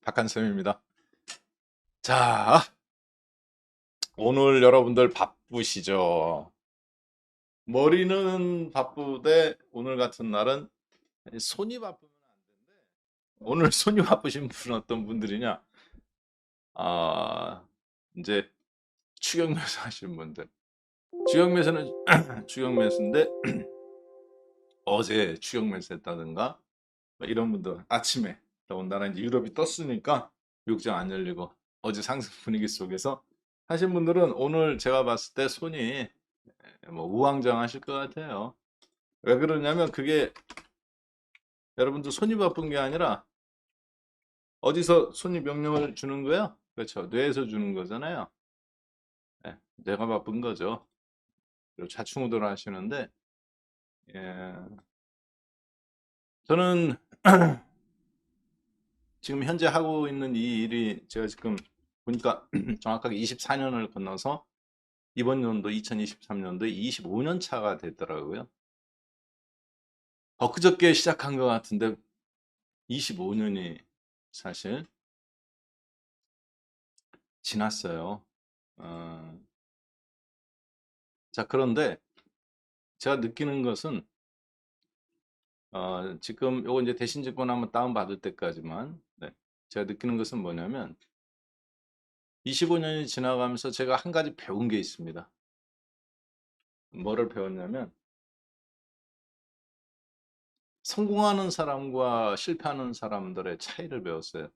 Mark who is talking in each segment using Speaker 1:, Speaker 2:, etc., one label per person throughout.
Speaker 1: 박한쌤입니다. 자, 오늘 여러분들 바쁘시죠? 머리는 바쁘되 오늘 같은 날은 손이 바쁘면 안 되는데 오늘 손이 바쁘신 분은 어떤 분들이냐? 아, 이제 추경매수 하시는 분들. 추경매수는 추경매수인데 어제 추경매수 했다든가 뭐 이런 분들 아침에 더군다나 이제 유럽이 떴으니까 미국장 안 열리고 어제 상승 분위기 속에서 하신 분들은 오늘 제가 봤을 때 손이 뭐 우왕좌왕하실 것 같아요. 왜 그러냐면 그게 여러분들 손이 바쁜 게 아니라 어디서 손이 명령을 주는 거예요? 그렇죠. 뇌에서 주는 거잖아요. 예, 뇌가 바쁜 거죠. 그리고 좌충우돌 하시는데 예, 저는 지금 현재 하고 있는 이 일이 제가 지금 보니까 정확하게 24년을 건너서 이번 연도 2023년도에 25년 차가 됐더라고요. 엊그저께 시작한 것 같은데 25년이 사실 지났어요. 어, 자, 그런데 제가 느끼는 것은 지금 요거 이제 대신증권 한번 다운받을 때까지만 네, 제가 느끼는 것은 뭐냐면 25년이 지나가면서 제가 한 가지 배운 게 있습니다. 뭐를 배웠냐면 성공하는 사람과 실패하는 사람들의 차이를 배웠어요.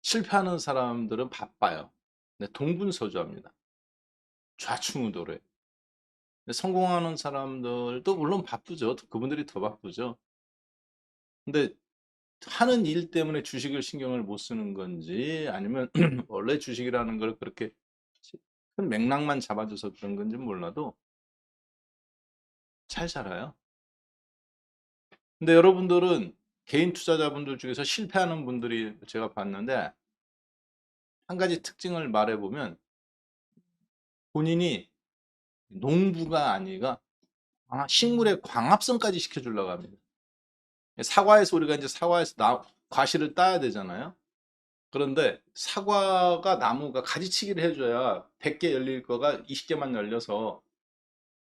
Speaker 1: 실패하는 사람들은 바빠요. 네, 동분서주합니다. 좌충우돌해. 성공하는 사람들도 물론 바쁘죠. 그분들이 더 바쁘죠. 근데 하는 일 때문에 주식을 신경을 못 쓰는 건지 아니면 원래 주식이라는 걸 그렇게 큰 맥락만 잡아줘서 그런 건지 몰라도 잘 살아요. 근데 여러분들은 개인 투자자분들 중에서 실패하는 분들이 제가 봤는데 한 가지 특징을 말해보면 본인이 농부가 아니라 식물의 광합성까지 시켜주려고 합니다. 사과에서 우리가 이제 사과에서 과실을 따야 되잖아요. 그런데 사과가 나무가 가지치기를 해줘야 100개 열릴 거가 20개만 열려서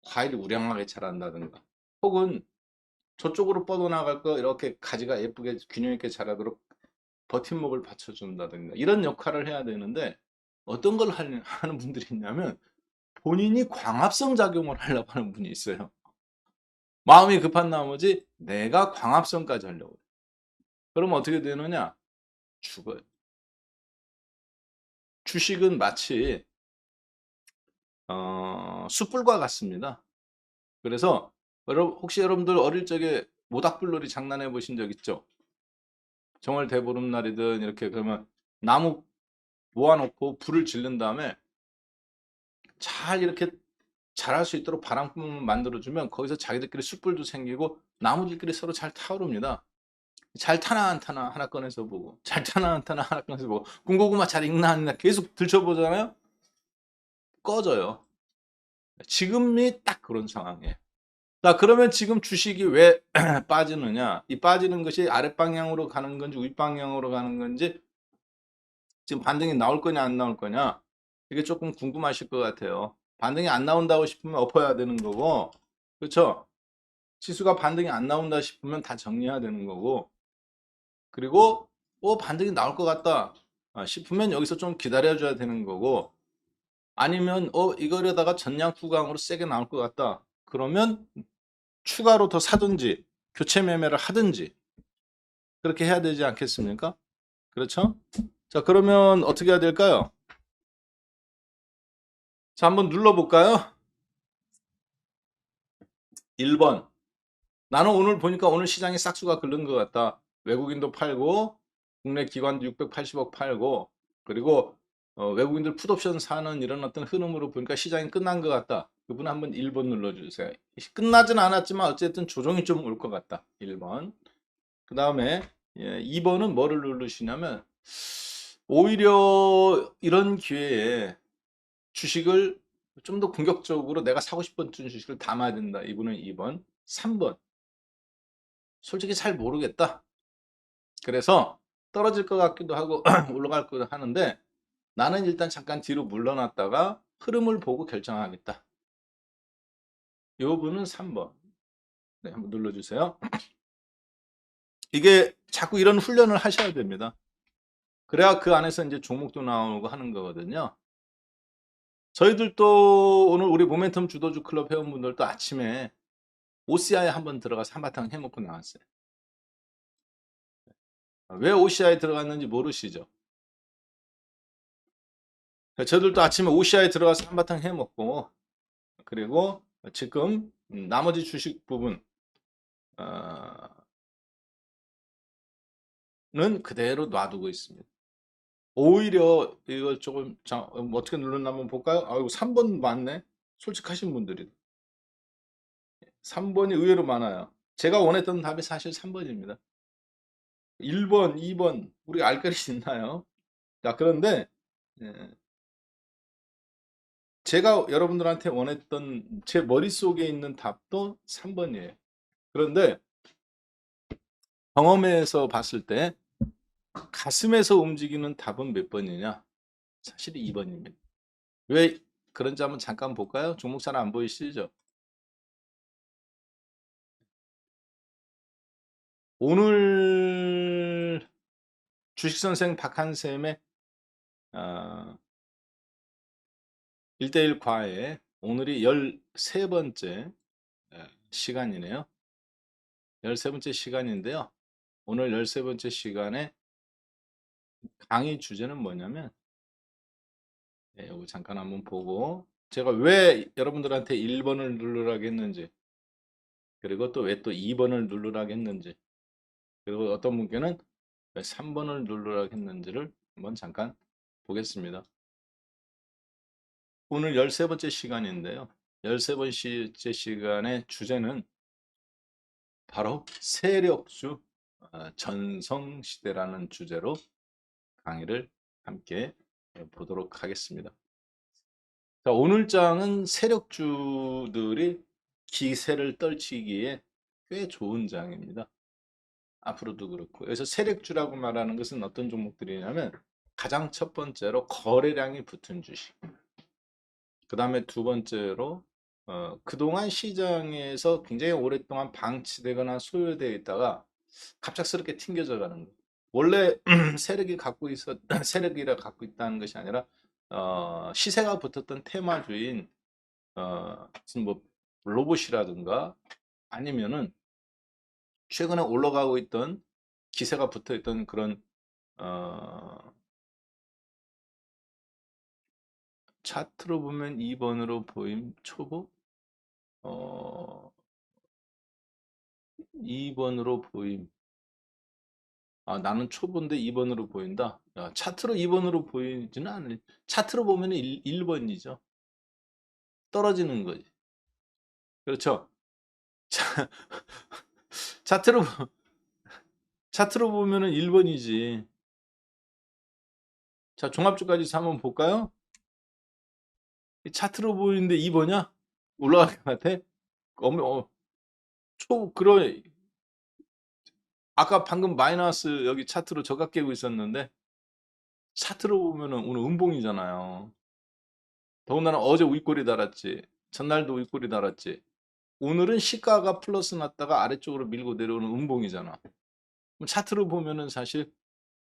Speaker 1: 과일이 우량하게 자란다든가 혹은 저쪽으로 뻗어나갈 거 이렇게 가지가 예쁘게 균형 있게 자라도록 버팀목을 받쳐준다든가 이런 역할을 해야 되는데 어떤 걸 하는 분들이 있냐면 본인이 광합성 작용을 하려고 하는 분이 있어요. 마음이 급한 나머지 내가 광합성까지 하려고 해요. 그러면 어떻게 되느냐? 죽어요. 주식은 마치 숯불과 같습니다. 그래서 혹시 여러분들 어릴 적에 모닥불놀이 장난해 보신 적 있죠? 정월 대보름날이든 이렇게 그러면 나무 모아놓고 불을 지른 다음에 잘 이렇게 자랄 수 있도록 바람구멍을 만들어주면 거기서 자기들끼리 숯불도 생기고 나무들끼리 서로 잘 타오릅니다. 잘 타나 안 타나 하나 꺼내서 보고 잘 타나 안 타나 하나 꺼내서 보고 군고구마 잘 익나 안 익나 계속 들춰보잖아요. 꺼져요. 지금이 딱 그런 상황이에요. 자, 그러면 지금 주식이 왜 빠지느냐? 이 빠지는 것이 아랫방향으로 가는 건지 윗방향으로 가는 건지 지금 반등이 나올 거냐 안 나올 거냐? 이게 조금 궁금하실 것 같아요. 반등이 안 나온다고 싶으면 엎어야 되는 거고, 그렇죠? 지수가 반등이 안 나온다 싶으면 다 정리해야 되는 거고, 그리고 반등이 나올 것 같다 싶으면 여기서 좀 기다려줘야 되는 거고, 아니면 이거려다가 전량 후강으로 세게 나올 것 같다. 그러면 추가로 더 사든지 교체 매매를 하든지 그렇게 해야 되지 않겠습니까? 그렇죠? 자, 그러면 어떻게 해야 될까요? 자, 한번 눌러볼까요? 1번. 나는 오늘 보니까 오늘 시장에 싹수가 긁는 것 같다. 외국인도 팔고 국내 기관도 680억 팔고 그리고 외국인들 풋옵션 사는 이런 어떤 흐름으로 보니까 시장이 끝난 것 같다. 그분 한번 1번 눌러주세요. 끝나진 않았지만 어쨌든 조정이 좀 올 것 같다. 1번. 그 다음에 2번은 뭐를 누르시냐면 오히려 이런 기회에 주식을 좀 더 공격적으로 내가 사고 싶은 주식을 담아야 된다. 이분은 2번. 3번. 솔직히 잘 모르겠다. 그래서 떨어질 것 같기도 하고 올라갈 것도 하는데 나는 일단 잠깐 뒤로 물러났다가 흐름을 보고 결정하겠다. 요 분은 3번. 네, 한번 눌러주세요. 이게 자꾸 이런 훈련을 하셔야 됩니다. 그래야 그 안에서 이제 종목도 나오고 하는 거거든요. 저희들도 오늘 우리 모멘텀 주도주 클럽 회원분들도 아침에 OCI 한번 들어가서 한바탕 해먹고 나왔어요. 왜 OCI 들어갔는지 모르시죠? 저희들도 아침에 OCI 들어가서 한바탕 해먹고 그리고 지금 나머지 주식 부분 는 그대로 놔두고 있습니다. 오히려 이걸 조금 어떻게 눌렀나 한번 볼까요? 아이고 3번 맞네. 솔직하신 분들이 3번이 의외로 많아요. 제가 원했던 답이 사실 3번입니다. 1번, 2번 우리가 알 것이 있나요? 자, 그런데 예, 제가 여러분들한테 원했던 제 머릿속에 있는 답도 3번이에요. 그런데 경험에서 봤을 때 가슴에서 움직이는 답은 몇 번이냐? 사실 2번입니다. 왜 그런지 한번 잠깐 볼까요? 종목 잘 안 보이시죠? 오늘 주식선생 박한샘의 1대1 과외 오늘이 13번째 시간이네요. 13번째 시간인데요. 오늘 13번째 시간에 강의 주제는 뭐냐면 이거 잠깐 한번 보고 제가 왜 여러분들한테 1번을 누르라고 했는지 그리고 또 왜 또 2번을 누르라고 했는지 그리고 어떤 분께는 왜 3번을 누르라고 했는지를 한번 잠깐 보겠습니다. 오늘 13번째 시간인데요. 13번째 시간의 주제는 바로 세력주 전성시대라는 주제로 강의를 함께 보도록 하겠습니다. 자, 오늘 장은 세력주들이 기세를 떨치기에 꽤 좋은 장입니다. 앞으로도 그렇고. 그래서 세력주라고 말하는 것은 어떤 종목들이냐면 가장 첫 번째로 거래량이 붙은 주식. 그 다음에 두 번째로 그동안 시장에서 굉장히 오랫동안 방치되거나 소요되어 있다가 갑작스럽게 튕겨져 가는 거. 원래 세력이 갖고 있었 세력이라 갖고 있다는 것이 아니라 시세가 붙었던 테마주인 무슨 뭐 로봇이라든가 아니면은 최근에 올라가고 있던 기세가 붙어 있던 그런 어, 차트로 보면 2번으로 보임 초보 2번으로 보임. 나는 초보인데 2번으로 보인다. 야, 차트로 2번으로 보이지는 않으. 차트로 보면 1번이죠. 떨어지는 거지. 그렇죠. 차, 차트로 차트로 보면은 1번이지. 자, 종합주까지 한번 볼까요? 차트로 보이는데 2번이야? 올라갈 것 같아? 그래. 아까 방금 마이너스 여기 차트로 저가 깨고 있었는데 차트로 보면은 오늘 음봉이잖아요. 더군다나 어제 윗골이 달았지. 전날도 윗골이 달았지. 오늘은 시가가 플러스 났다가 아래쪽으로 밀고 내려오는 음봉이잖아. 그럼 차트로 보면은 사실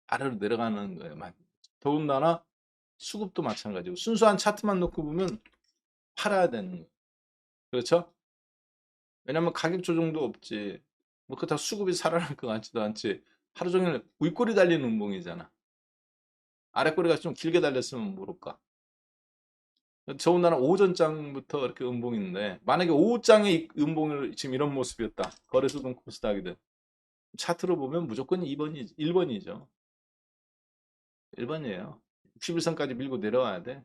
Speaker 1: 아래로 내려가는 거예요. 더군다나 수급도 마찬가지고 순수한 차트만 놓고 보면 팔아야 되는 거예요. 그렇죠? 왜냐면 가격 조정도 없지. 뭐 그렇다고 수급이 살아날 것 같지도 않지. 하루 종일 윗골이 달리는 음봉이잖아. 아랫골이가 좀 길게 달렸으면 모를까. 더군다나 오전장부터 이렇게 음봉인데 만약에 오후장에 음봉을 지금 이런 모습이었다. 거래소든 코스닥이든 차트로 보면 무조건 1번이죠. 1번이에요. 61선까지 밀고 내려와야 돼.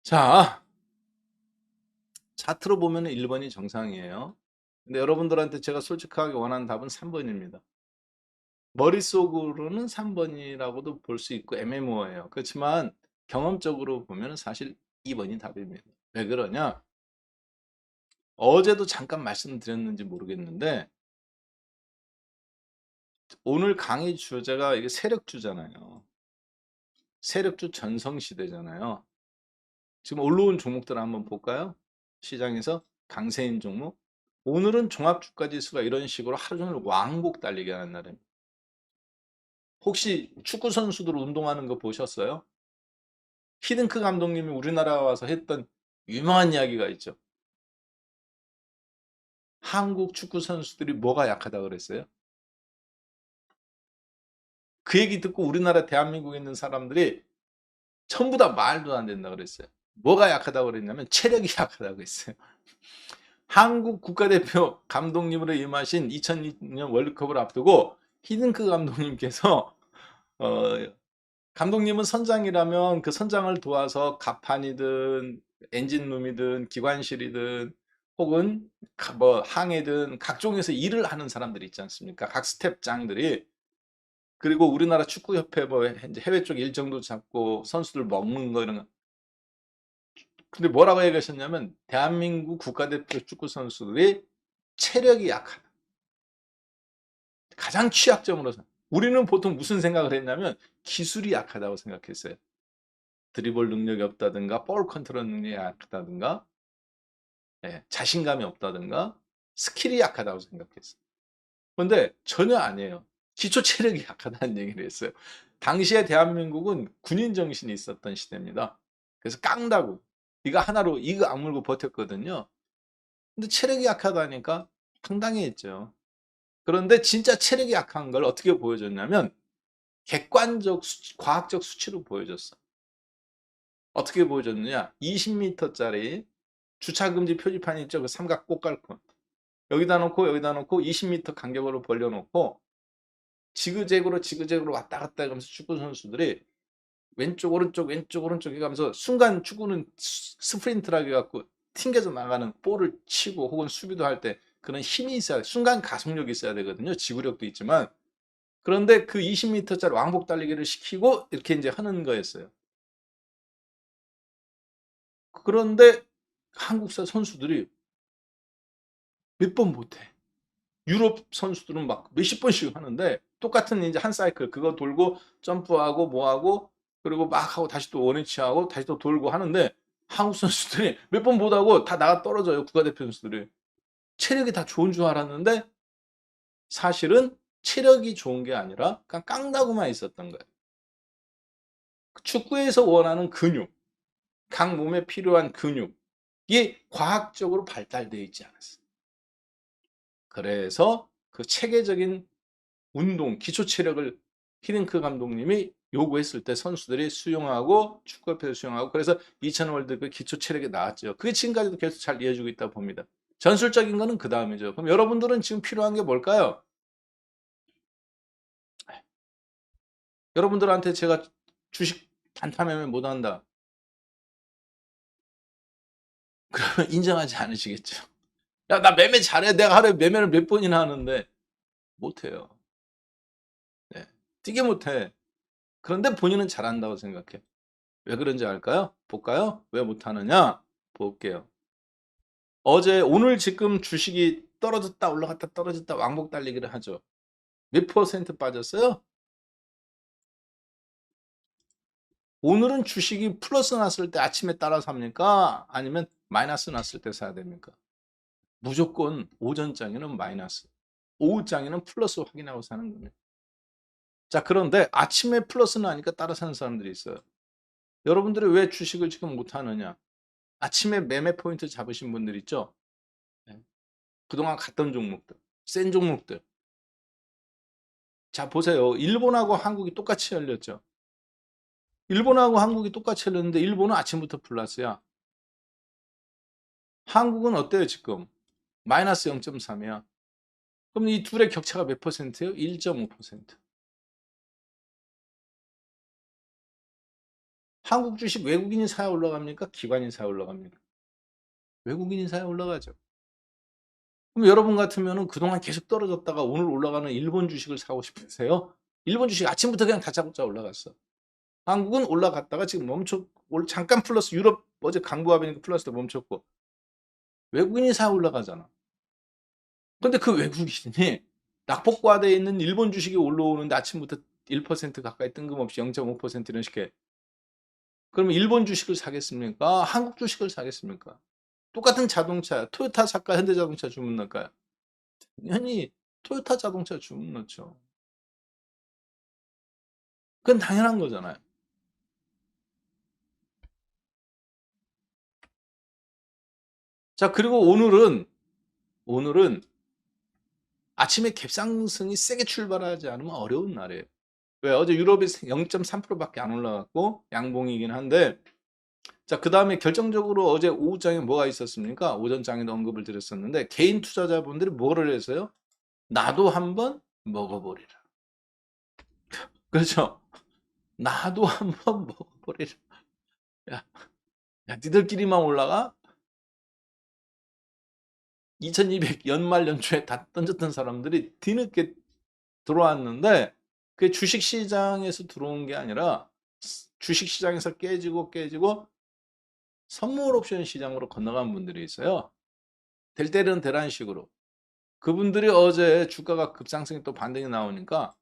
Speaker 1: 자, 차트로 보면 1번이 정상이에요. 근데 여러분들한테 제가 솔직하게 원하는 답은 3번입니다. 머릿속으로는 3번이라고도 볼 수 있고 애매모호해요. 그렇지만 경험적으로 보면 사실 2번이 답입니다. 왜 그러냐? 어제도 잠깐 말씀드렸는지 모르겠는데 오늘 강의 주제가 이게 세력주잖아요. 세력주 전성시대잖아요. 지금 올라온 종목들 한번 볼까요? 시장에서 강세인 종목. 오늘은 종합주가지수가 이런 식으로 하루 종일 왕복 달리게 하는 날입니다. 혹시 축구 선수들 운동하는 거 보셨어요? 히딩크 감독님이 우리나라 와서 했던 유명한 이야기가 있죠. 한국 축구 선수들이 뭐가 약하다 그랬어요? 그 얘기 듣고 우리나라 대한민국에 있는 사람들이 전부 다 말도 안 된다 그랬어요. 뭐가 약하다고 그랬냐면 체력이 약하다고 했어요. 한국 국가대표 감독님으로 임하신 2002년 월드컵을 앞두고 히딩크 감독님께서 감독님은 선장이라면 그 선장을 도와서 갑판이든 엔진룸이든 기관실이든 혹은 뭐 항해든 각종에서 일을 하는 사람들이 있지 않습니까? 각 스텝장들이. 그리고 우리나라 축구협회 뭐 해외 쪽 일정도 잡고 선수들 먹는 거 이런 거. 근데 뭐라고 얘기하셨냐면 대한민국 국가대표 축구 선수들이 체력이 약하다. 가장 취약점으로서. 우리는 보통 무슨 생각을 했냐면 기술이 약하다고 생각했어요. 드리블 능력이 없다든가 볼 컨트롤 능력이 약하다든가 자신감이 없다든가 스킬이 약하다고 생각했어요. 그런데 전혀 아니에요. 기초 체력이 약하다는 얘기를 했어요. 당시에 대한민국은 군인 정신이 있었던 시대입니다. 그래서 깡다구 이거 하나로 이거 악물고 버텼거든요. 근데 체력이 약하다니까 당당했죠. 그런데 진짜 체력이 약한 걸 어떻게 보여줬냐면 객관적 과학적 수치로 보여줬어. 어떻게 보여줬느냐? 20m짜리 주차금지 표지판이 있죠. 그 삼각 꽃갈콘. 여기다 놓고 20m 간격으로 벌려놓고 지그재그로 왔다 갔다 하면서 축구 선수들이 왼쪽 오른쪽 왼쪽 오른쪽 해가면서 순간 축구는 스프린트라고 해갖고 튕겨서 나가는 볼을 치고 혹은 수비도 할 때 그런 힘이 있어야 돼. 순간 가속력이 있어야 되거든요. 지구력도 있지만. 그런데 그 20m짜리 왕복 달리기를 시키고 이렇게 이제 하는 거였어요. 그런데 한국 선수들이 몇 번 못해. 유럽 선수들은 막 몇십 번씩 하는데 똑같은 이제 한 사이클 그거 돌고 점프하고 뭐하고 그리고 막 하고 다시 또 원위치하고 다시 또 돌고 하는데 한국 선수들이 몇 번 못하고 다 나가 떨어져요. 국가대표 선수들이. 체력이 다 좋은 줄 알았는데 사실은 체력이 좋은 게 아니라 그냥 깡다구만 있었던 거예요. 축구에서 원하는 근육, 각 몸에 필요한 근육이 과학적으로 발달되어 있지 않았어요. 그래서 그 체계적인 운동, 기초 체력을 히딩크 감독님이 요구했을 때 선수들이 수용하고 축구협회에서 수용하고 그래서 2000 월드컵 기초 체력이 나왔죠. 그게 지금까지도 계속 잘 이어지고 있다 봅니다. 전술적인 거는 그 다음이죠. 그럼 여러분들은 지금 필요한 게 뭘까요? 여러분들한테 제가 주식 단타 매매 못한다. 그러면 인정하지 않으시겠죠. 야, 나 매매 잘해. 내가 하루에 매매를 몇 번이나 하는데 못해요. 네. 되게 못해. 그런데 본인은 잘한다고 생각해. 왜 그런지 알까요? 볼까요? 왜 못하느냐? 볼게요. 오늘 지금 주식이 떨어졌다 올라갔다 떨어졌다 왕복 달리기를 하죠. 몇 퍼센트 빠졌어요? 오늘은 주식이 플러스 났을 때 아침에 따라 삽니까? 아니면 마이너스 났을 때 사야 됩니까? 무조건 오전장에는 마이너스, 오후장에는 플러스 확인하고 사는 겁니다. 자, 그런데 아침에 플러스 나니까 따라 사는 사람들이 있어요. 여러분들이 왜 주식을 지금 못하느냐? 아침에 매매 포인트 잡으신 분들 있죠? 네. 그동안 갔던 종목들, 센 종목들. 자, 보세요. 일본하고 한국이 똑같이 열렸죠. 일본하고 한국이 똑같이 열렸는데 일본은 아침부터 플러스야. 한국은 어때요 지금? 마이너스 0.3이야. 그럼 이 둘의 격차가 몇 퍼센트예요? 1.5%. 한국 주식 외국인이 사야 올라갑니까? 기관이 사야 올라갑니까? 외국인이 사야 올라가죠. 그럼 여러분 같으면은 그동안 계속 떨어졌다가 오늘 올라가는 일본 주식을 사고 싶으세요? 일본 주식 아침부터 그냥 다짜고짜 올라갔어. 한국은 올라갔다가 지금 잠깐 플러스 유럽 어제 강보합이니까 플러스도 멈췄고 외국인이 사 올라가잖아. 근데 그 외국인이 낙폭과대에 있는 일본 주식이 올라오는데 아침부터 1% 가까이 뜬금없이 0.5% 이런 식의. 그러면 일본 주식을 사겠습니까? 한국 주식을 사겠습니까? 똑같은 자동차, 토요타 살까? 현대자동차 주문 넣을까요? 당연히 토요타 자동차 주문 넣죠. 그건 당연한 거잖아요. 자, 그리고 오늘은 아침에 갭상승이 세게 출발하지 않으면 어려운 날이에요. 왜? 어제 유럽이 0.3%밖에 안 올라갔고 양봉이긴 한데, 자, 그 다음에 결정적으로 어제 오후장에 뭐가 있었습니까? 오전장에도 언급을 드렸었는데, 개인 투자자분들이 뭐를 해서요? 나도 한번 먹어보리라. 그렇죠? 나도 한번 먹어보리라. 야, 야, 니들끼리만 올라가? 2200 연말 연초에 다 던졌던 사람들이 뒤늦게 들어왔는데, 그게 주식시장에서 들어온 게 아니라 주식시장에서 깨지고 선물 옵션 시장으로 건너간 분들이 있어요. 될 때는 되란 식으로. 그분들이 어제 주가가 급상승이 또 반등이 나오니까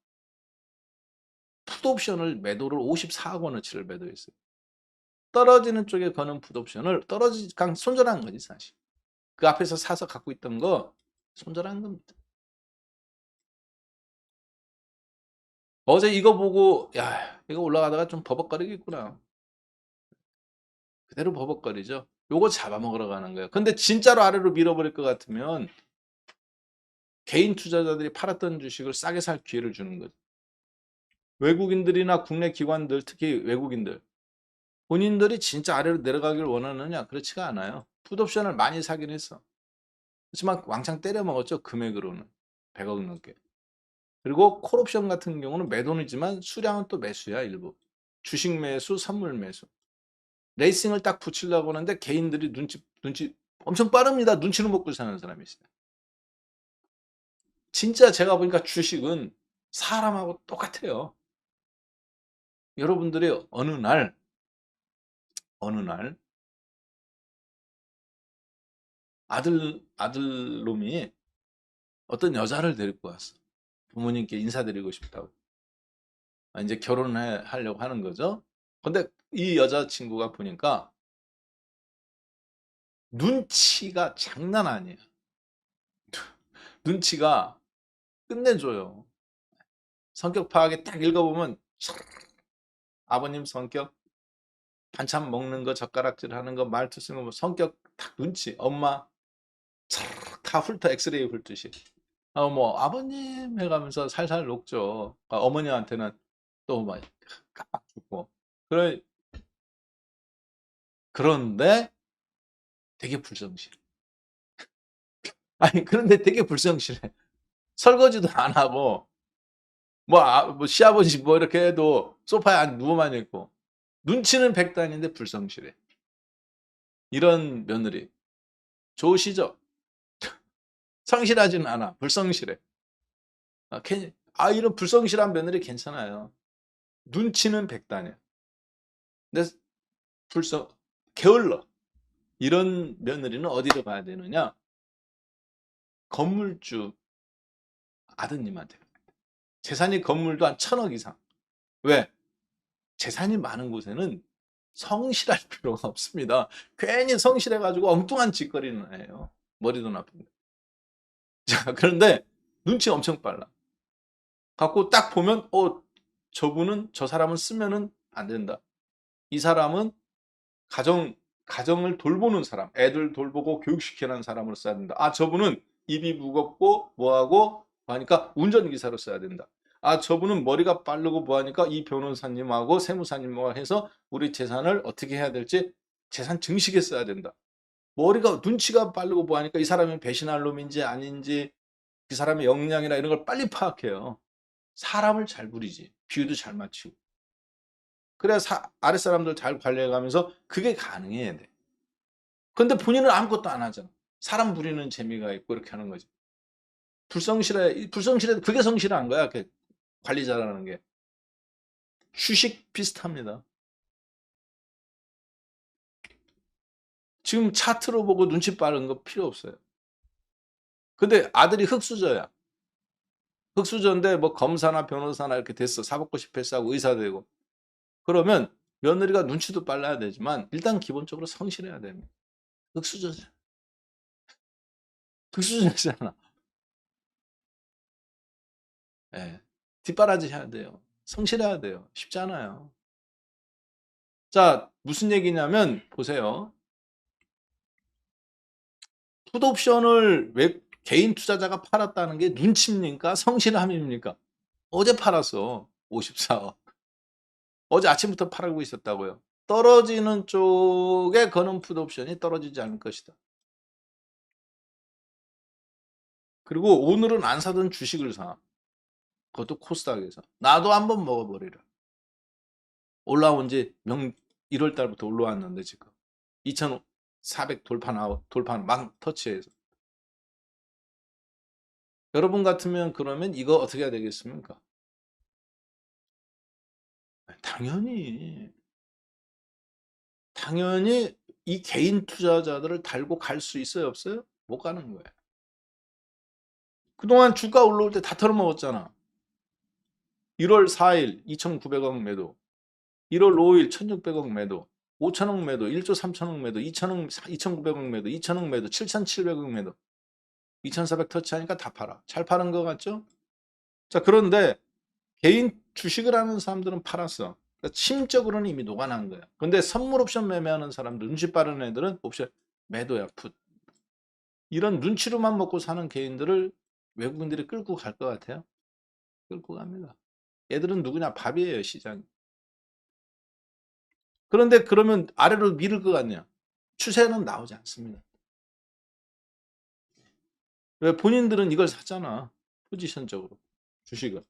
Speaker 1: 풋옵션을 매도를 54억 원어치를 매도했어요. 떨어지는 쪽에 거는 풋옵션을 손절한 거지 사실. 그 앞에서 사서 갖고 있던 거 손절한 겁니다. 어제 이거 보고 야, 이거 올라가다가 좀 버벅거리겠구나. 그대로 버벅거리죠. 요거 잡아먹으러 가는 거예요. 근데 진짜로 아래로 밀어버릴 것 같으면 개인 투자자들이 팔았던 주식을 싸게 살 기회를 주는 거죠. 외국인들이나 국내 기관들, 특히 외국인들, 본인들이 진짜 아래로 내려가길 원하느냐? 그렇지가 않아요. 풋옵션을 많이 사긴 했어. 그렇지만 왕창 때려 먹었죠. 금액으로는 100억 넘게. 그리고 콜옵션 같은 경우는 매도이지만 수량은 또 매수야. 일부 주식 매수, 선물 매수. 레이싱을 딱 붙이려고 하는데 개인들이 눈치 엄청 빠릅니다. 눈치를 먹고 사는 사람이 있어요. 진짜 제가 보니까 주식은 사람하고 똑같아요. 여러분들이 어느 날 아들놈이 어떤 여자를 데리고 왔어. 부모님께 인사드리고 싶다고. 이제 결혼하려고 하는 거죠. 근데 이 여자친구가 보니까 눈치가 장난 아니에요. 눈치가 끝내줘요. 성격 파악에 딱 읽어보면 아버님 성격, 반찬 먹는 거, 젓가락질 하는 거, 말투 쓰는 거, 성격 딱 눈치. 엄마 다 훑어 엑스레이 훑듯이. 뭐 아버님 해가면서 살살 녹죠. 어머니한테는 또 막 깜빡 죽고. 그런데 되게 불성실해. 아니 그런데 되게 불성실해. 설거지도 안 하고 뭐 시아버지 뭐 이렇게 해도 소파에 안 누워만 있고 눈치는 백단인데 불성실해. 이런 며느리 좋으시죠? 성실하지는 않아. 불성실해. 이런 불성실한 며느리 괜찮아요. 눈치는 백단이야. 근데 게을러. 이런 며느리는 어디로 가야 되느냐? 건물주 아드님한테. 재산이 건물도 한 1000억 이상. 왜? 재산이 많은 곳에는 성실할 필요가 없습니다. 괜히 성실해가지고 엉뚱한 짓거리는 해요. 머리도 나쁜데. 자, 그런데 눈치 엄청 빨라. 갖고 딱 보면, 저 사람은 쓰면은 안 된다. 이 사람은 가정을 돌보는 사람, 애들 돌보고 교육시키는 사람으로 써야 된다. 저분은 입이 무겁고 뭐하고 하니까 운전기사로 써야 된다. 저분은 머리가 빠르고 뭐하니까 이 변호사님하고 세무사님하고 해서 우리 재산을 어떻게 해야 될지 재산 증식에 써야 된다. 머리가 눈치가 빠르고 뭐하니까 이 사람이 배신할 놈인지 아닌지 그 사람의 역량이나 이런 걸 빨리 파악해요. 사람을 잘 부리지. 비유도 잘 맞추고. 그래야 아랫사람들 잘 관리해가면서 그게 가능해야 돼. 근데 본인은 아무것도 안 하잖아. 사람 부리는 재미가 있고 이렇게 하는 거지. 불성실해, 그게 성실한 거야. 관리 잘하는 게. 주식 비슷합니다. 지금 차트로 보고 눈치 빠른 거 필요 없어요. 근데 아들이 흙수저야. 흑수저인데 뭐 검사나 변호사나 이렇게 됐어. 사법고시 패스하고 의사 되고. 그러면 며느리가 눈치도 빨라야 되지만 일단 기본적으로 성실해야 됩니다. 흑수저잖아. 흑수저잖아. 예. 뒷바라지 해야 돼요. 성실해야 돼요. 쉽지 않아요. 자, 무슨 얘기냐면 보세요. 풋옵션을 왜 개인 투자자가 팔았다는 게 눈치입니까? 성실함입니까? 어제 팔았어. 54억. 어제 아침부터 팔고 있었다고요. 떨어지는 쪽에 거는 풋옵션이 떨어지지 않을 것이다. 그리고 오늘은 안 사던 주식을 사. 그것도 코스닥에서. 나도 한번 먹어버리라. 올라온 지 1월 달부터 올라왔는데 지금 2,400 돌파 막 터치해서. 여러분 같으면 그러면 이거 어떻게 해야 되겠습니까? 당연히 이 개인 투자자들을 달고 갈 수 있어요, 없어요? 못 가는 거예요. 그동안 주가 올라올 때 다 털어먹었잖아. 1월 4일 2,900억 매도, 1월 5일 1,600억 매도, 5천억 매도, 1조 3천억 매도, 2,900억 매도, 2천억 매도, 7,700억 매도, 2,400 터치하니까 다 팔아. 잘 파는 것 같죠? 자, 그런데 개인 주식을 하는 사람들은 팔았어. 그러니까 심적으로는 이미 녹아난 거야. 근데 선물 옵션 매매하는 사람들, 눈치 빠른 애들은 옵션 매도야, 풋. 이런 눈치로만 먹고 사는 개인들을 외국인들이 끌고 갈 것 같아요? 끌고 갑니다. 얘들은 누구냐? 밥이에요, 시장이. 그런데 그러면 아래로 밀을 것 같냐? 추세는 나오지 않습니다. 왜? 본인들은 이걸 샀잖아. 포지션적으로. 주식을.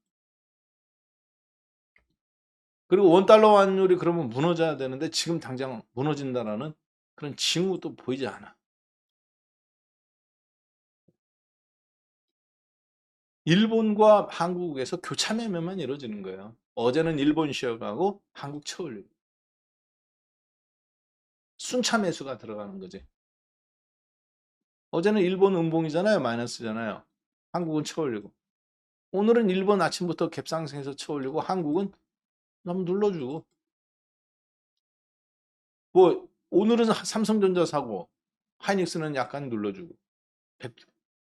Speaker 1: 그리고 원달러 환율이 그러면 무너져야 되는데 지금 당장 무너진다라는 그런 징후도 보이지 않아. 일본과 한국에서 교차 매매만 이루어지는 거예요. 어제는 일본 쉬어가고 한국 쳐올리고. 순차 매수가 들어가는 거지. 어제는 일본 음봉이잖아요. 마이너스잖아요. 한국은 쳐올리고. 오늘은 일본 아침부터 갭상승해서 쳐올리고 한국은 한번 눌러주고. 뭐 오늘은 삼성전자 사고 하이닉스는 약간 눌러주고.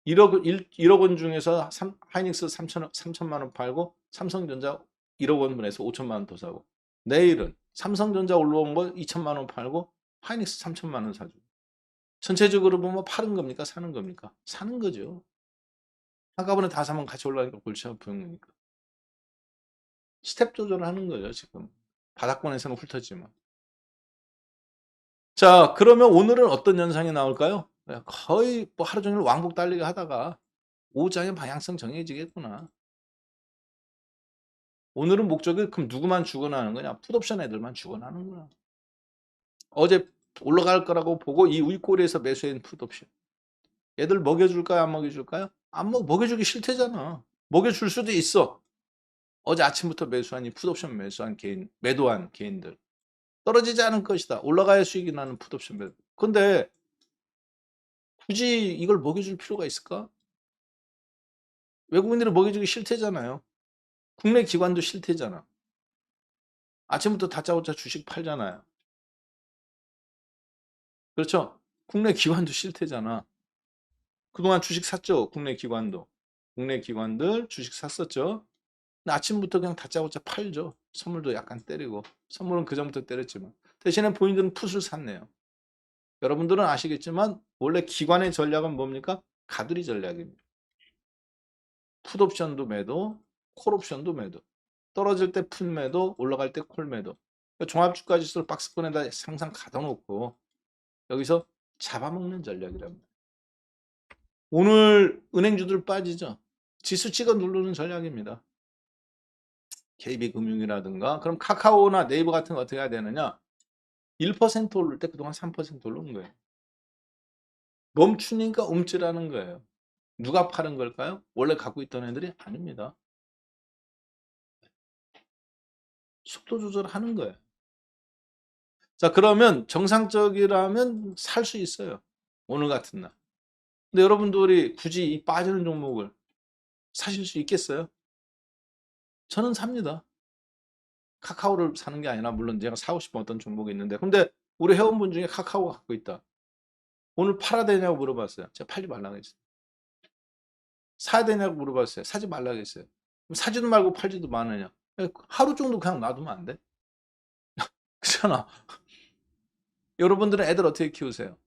Speaker 1: 1억 원 중에서 하이닉스 3천만 원 팔고 삼성전자 1억 원분에서 5천만 원 더 사고. 내일은 삼성전자 올라온 거 2천만 원 팔고 하이닉스 3천만 원 사주고. 전체적으로 보면 파는 겁니까? 사는 겁니까? 사는 거죠. 한꺼번에 다 사면 같이 올라가니까 골치 아픈 거니까. 스텝 조절을 하는 거죠, 지금. 바닥권에서는 훑었지만. 자, 그러면 오늘은 어떤 현상이 나올까요? 거의 뭐 하루 종일 왕복 달리기 하다가 오후장에 방향성 정해지겠구나. 오늘은 목적이 그럼 누구만 죽어나는 거냐? 풋옵션 애들만 죽어나는 거야. 어제 올라갈 거라고 보고 이 윗꼬리에서 매수한 풋옵션. 애들 먹여줄까요? 안 먹여줄까요? 먹여주기 싫대잖아. 먹여줄 수도 있어. 어제 아침부터 매수한 이 풋옵션 매수한 개인, 매도한 개인들. 떨어지지 않을 것이다. 올라가야 수익이 나는 풋옵션 매도. 근데 굳이 이걸 먹여줄 필요가 있을까? 외국인들은 먹여주기 싫대잖아요. 국내 기관도 싫대잖아. 아침부터 다짜고짜 주식 팔잖아요. 그렇죠? 국내 기관도 싫대잖아. 그동안 주식 샀죠? 국내 기관도. 국내 기관들 주식 샀었죠? 근데 아침부터 그냥 다짜고짜 팔죠. 선물도 약간 때리고. 선물은 그전부터 때렸지만. 대신에 본인들은 풋을 샀네요. 여러분들은 아시겠지만 원래 기관의 전략은 뭡니까? 가두리 전략입니다. 풋옵션도 매도, 콜옵션도 매도. 떨어질 때 풋 매도, 올라갈 때 콜 매도. 그러니까 종합주가지수를 박스권에다 항상 가둬놓고 여기서 잡아먹는 전략이랍니다. 오늘 은행주들 빠지죠. 지수 찍어 누르는 전략입니다. KB금융이라든가 그럼 카카오나 네이버 같은 거 어떻게 해야 되느냐? 1% 오를 때 그동안 3% 오른 거예요. 멈추니까 움찔하는 거예요. 누가 파는 걸까요? 원래 갖고 있던 애들이 아닙니다. 속도 조절하는 거예요. 자, 그러면 정상적이라면 살 수 있어요. 오늘 같은 날. 근데 여러분들이 굳이 이 빠지는 종목을 사실 수 있겠어요? 저는 삽니다. 카카오를 사는 게 아니라 물론 제가 사고 싶은 어떤 종목이 있는데 근데 우리 회원분 중에 카카오가 갖고 있다. 오늘 팔아야 되냐고 물어봤어요. 제가 팔지 말라고 했어요. 사야 되냐고 물어봤어요. 사지 말라고 했어요. 사지도 말고 팔지도 마느냐. 하루 정도 그냥 놔두면 안 돼? 그렇잖아. 여러분들은 애들 어떻게 키우세요?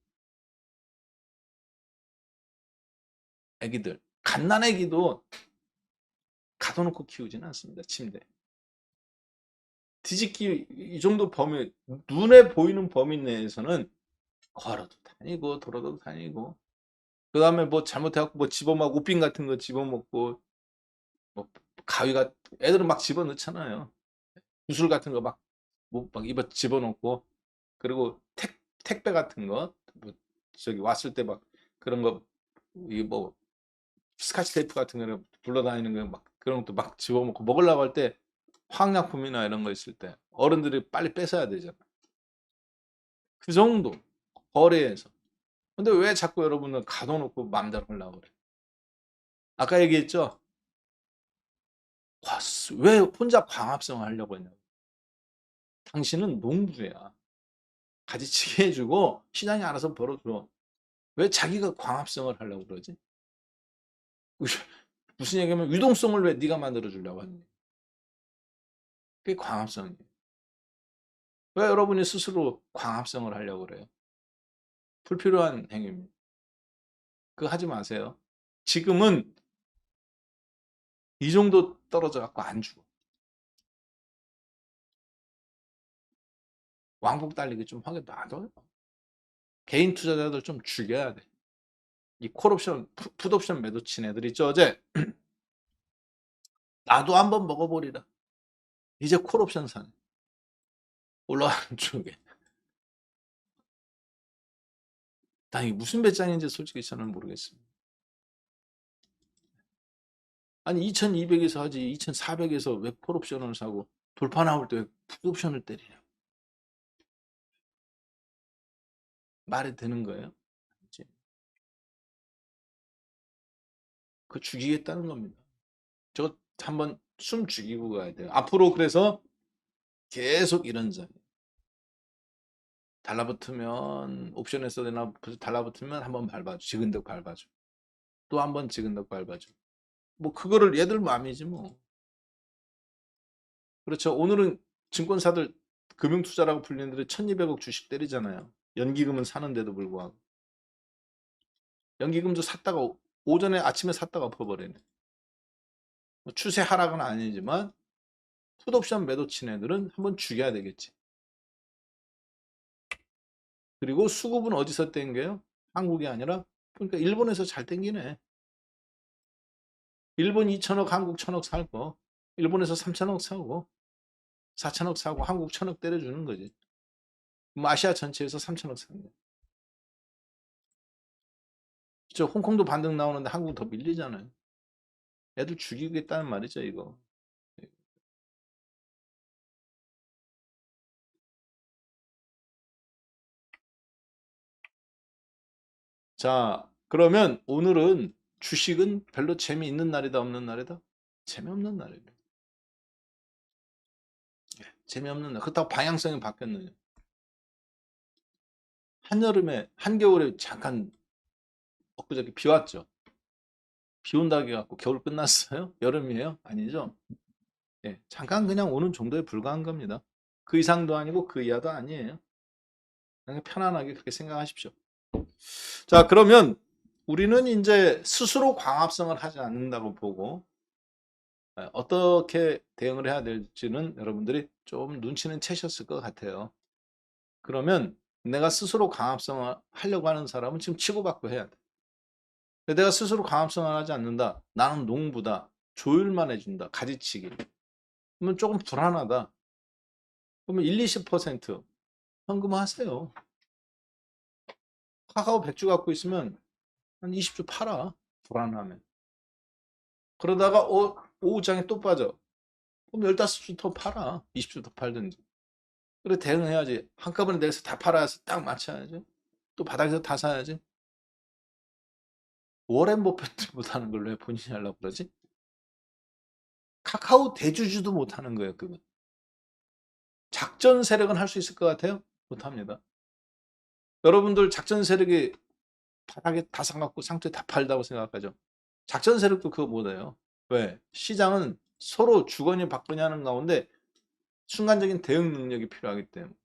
Speaker 1: 애기들. 갓난애기도 가둬놓고 키우지는 않습니다. 침대. 뒤집기 이 정도 범위 눈에 보이는 범위 내에서는 걸어도 다니고 돌아도 다니고 그 다음에 뭐 잘못해갖고 뭐 집어먹고 옷빈 같은 거 집어먹고 뭐 가위가 애들은 막 집어넣잖아요. 구슬 같은 거 막 입에 집어넣고 그리고 택배 같은 거 뭐 저기 왔을 때 막 그런 거 이 뭐 스카치 테이프 같은 거를 굴러다니는 거 막 그런 것도 막 집어먹고 먹으려고 할 때 화학약품이나 이런 거 있을 때 어른들이 빨리 뺏어야 되잖아. 그 정도 거리에서. 근데 왜 자꾸 여러분은 가둬놓고 마음대로 하려고 그래? 아까 얘기했죠? 왜 혼자 광합성을 하려고 했냐고. 당신은 농부야. 가지치기 해주고 시장이 알아서 벌어들어. 왜 자기가 광합성을 하려고 그러지? 무슨 얘기하면 유동성을 왜 네가 만들어 주려고 하니? 그게 광합성이에요. 왜 여러분이 스스로 광합성을 하려고 그래요? 불필요한 행위입니다. 그거 하지 마세요. 지금은 이 정도 떨어져 갖고 안 죽어. 왕복 달리기 좀 하게 놔둬요. 개인 투자자들 좀 죽여야 돼. 이 콜옵션, 풋옵션 매도 친 애들 있죠, 어제? 나도 한번 먹어보리라. 이제 콜옵션 사네. 올라가는 쪽에. 나 이게 무슨 배짱인지 솔직히 저는 모르겠습니다. 아니 2200에서 하지 2400에서 왜 콜옵션을 사고 돌파 나올 때 왜 풋옵션을 때리냐. 말이 되는 거예요? 이제 그 죽이겠다는 겁니다. 저거 한번 숨 죽이고 가야 돼요. 앞으로 그래서 계속 이런 자리. 달라붙으면 옵션에서 달라붙으면 한번 밟아줘. 지근덕 밟아줘. 또 한번 지근덕 밟아줘. 뭐 그거를 얘들 마음이지 뭐. 그렇죠. 오늘은 증권사들 금융투자라고 불리는 들이 1200억 주식 때리잖아요. 연기금은 사는데도 불구하고. 연기금도 샀다가 오전에 아침에 샀다가 엎어버리네. 뭐 추세 하락은 아니지만 풋옵션 매도 친 애들은 한번 죽여야 되겠지. 그리고 수급은 어디서 땡겨요? 한국이 아니라 그러니까 일본에서 잘 땡기네. 일본 2천억, 한국 1천억 살 거. 일본에서 3천억 사고 4천억 사고 한국 1천억 때려주는 거지. 아시아 전체에서 3천억 사는 거야. 저 홍콩도 반등 나오는데 한국 더 밀리잖아요. 애들 죽이겠다는 말이죠, 이거. 자, 그러면 오늘은 주식은 별로 재미있는 날이다, 없는 날이다? 재미없는 날이에요. 재미없는 날. 그렇다고 방향성이 바뀌었느냐? 한여름에, 한겨울에 잠깐 엊그저께 비 왔죠? 비 온다고 해갖고 겨울 끝났어요? 여름이에요? 아니죠? 예, 잠깐 그냥 오는 정도에 불과한 겁니다. 그 이상도 아니고 그 이하도 아니에요. 그냥 편안하게 그렇게 생각하십시오. 자, 그러면 우리는 이제 스스로 광합성을 하지 않는다고 보고 어떻게 대응을 해야 될지는 여러분들이 좀 눈치는 채셨을 것 같아요. 그러면 내가 스스로 광합성을 하려고 하는 사람은 지금 치고받고 해야 돼. 내가 스스로 광합성을 하지 않는다. 나는 농부다. 조율만 해준다. 가지치기. 그러면 조금 불안하다. 그러면 1, 20% 현금화하세요. 카카오 100주 갖고 있으면 한 20주 팔아. 불안하면. 그러다가 오후장에 또 빠져. 그럼 15주 더 팔아. 20주 더 팔든지. 그래 대응해야지. 한꺼번에 내서 다 팔아서 딱 맞춰야지. 또 바닥에서 다 사야지. 워렌 버핏 못하는 걸 왜 본인이 하려고 그러지? 카카오 대주주도 못하는 거예요. 그건. 작전 세력은 할 수 있을 것 같아요? 못합니다. 여러분들 작전 세력이 바닥에 다 사갖고 상투에 다 팔다고 생각하죠. 작전 세력도 그거 못해요. 왜? 시장은 서로 주거니 받거니 하는 가운데 순간적인 대응 능력이 필요하기 때문에.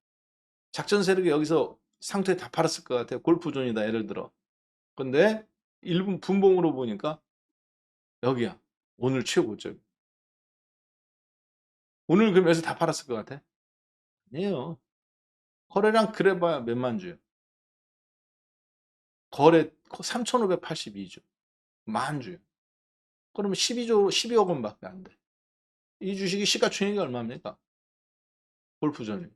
Speaker 1: 작전 세력이 여기서 상투에 다 팔았을 것 같아요. 골프존이다 예를 들어. 근데 1분 분봉으로 보니까 여기야. 오늘 최고점. 오늘 그럼 여기서 다 팔았을 것 같아? 아니에요. 거래량 그래봐야 몇만 주요. 거래 3,582주. 만 주요. 그러면 12억 원밖에 안 돼. 이 주식이 시가총액이 얼마입니까? 골프존이.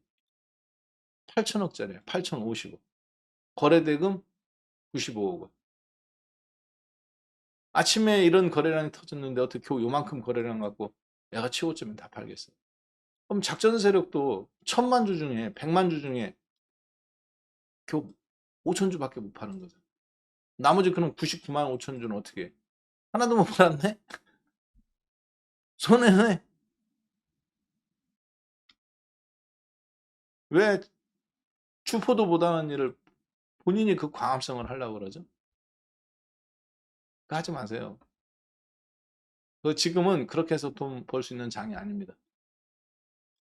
Speaker 1: 8천억짜리야. 8,050억. 거래대금 95억 원. 아침에 이런 거래량이 터졌는데 어떻게 겨우 요만큼 거래량 갖고 내가 최고점에 다 팔겠어. 그럼 작전 세력도 1,000만 주 중에 100만 주 중에 겨우 5천 주밖에 못 파는 거죠. 나머지 그럼 99만 5천 주는 어떻게 해? 하나도 못 팔았네? 손해네. 왜 주포도 못하는 일을 본인이 그 광합성을 하려고 그러죠? 그거 하지 마세요. 그 지금은 그렇게 해서 돈 벌 수 있는 장이 아닙니다.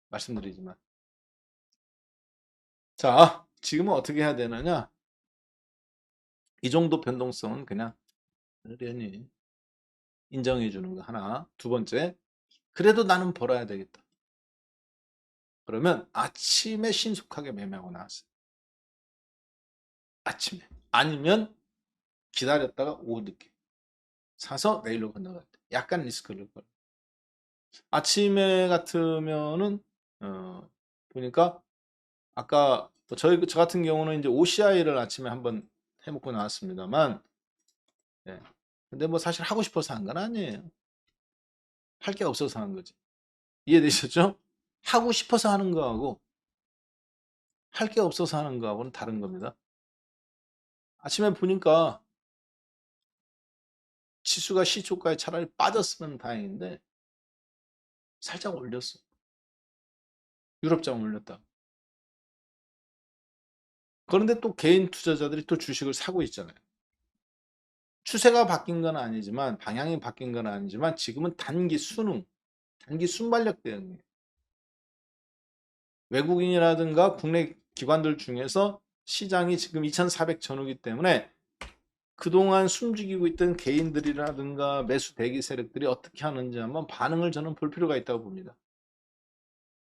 Speaker 1: 말씀드리지만. 자, 지금은 어떻게 해야 되느냐? 이 정도 변동성은 그냥 그러려니 인정해 주는 거 하나. 두 번째, 그래도 나는 벌어야 되겠다. 그러면 아침에 신속하게 매매하고 나왔어요. 아침에. 아니면 기다렸다가 오후 늦게 사서 내일로 건너갈 때. 약간 리스크를 걸. 아침에 같으면은 보니까 아까 저 같은 경우는 이제 OCI를 아침에 한번 해먹고 나왔습니다만, 예. 근데 뭐 사실 하고 싶어서 한 건 아니에요. 할 게 없어서 한 거지. 이해되셨죠? 하고 싶어서 하는 거하고 할 게 없어서 하는 거하고는 다른 겁니다. 아침에 보니까 지수가 시초가에 차라리 빠졌으면 다행인데 살짝 올렸어. 유럽장 올렸다. 그런데 또 개인 투자자들이 또 주식을 사고 있잖아요. 추세가 바뀐 건 아니지만 방향이 바뀐 건 아니지만 지금은 단기 순응, 단기 순발력 대응이에요. 외국인이라든가 국내 기관들 중에서 시장이 지금 2,400 전후기 때문에 그동안 숨죽이고 있던 개인들이라든가 매수 대기 세력들이 어떻게 하는지 한번 반응을 저는 볼 필요가 있다고 봅니다.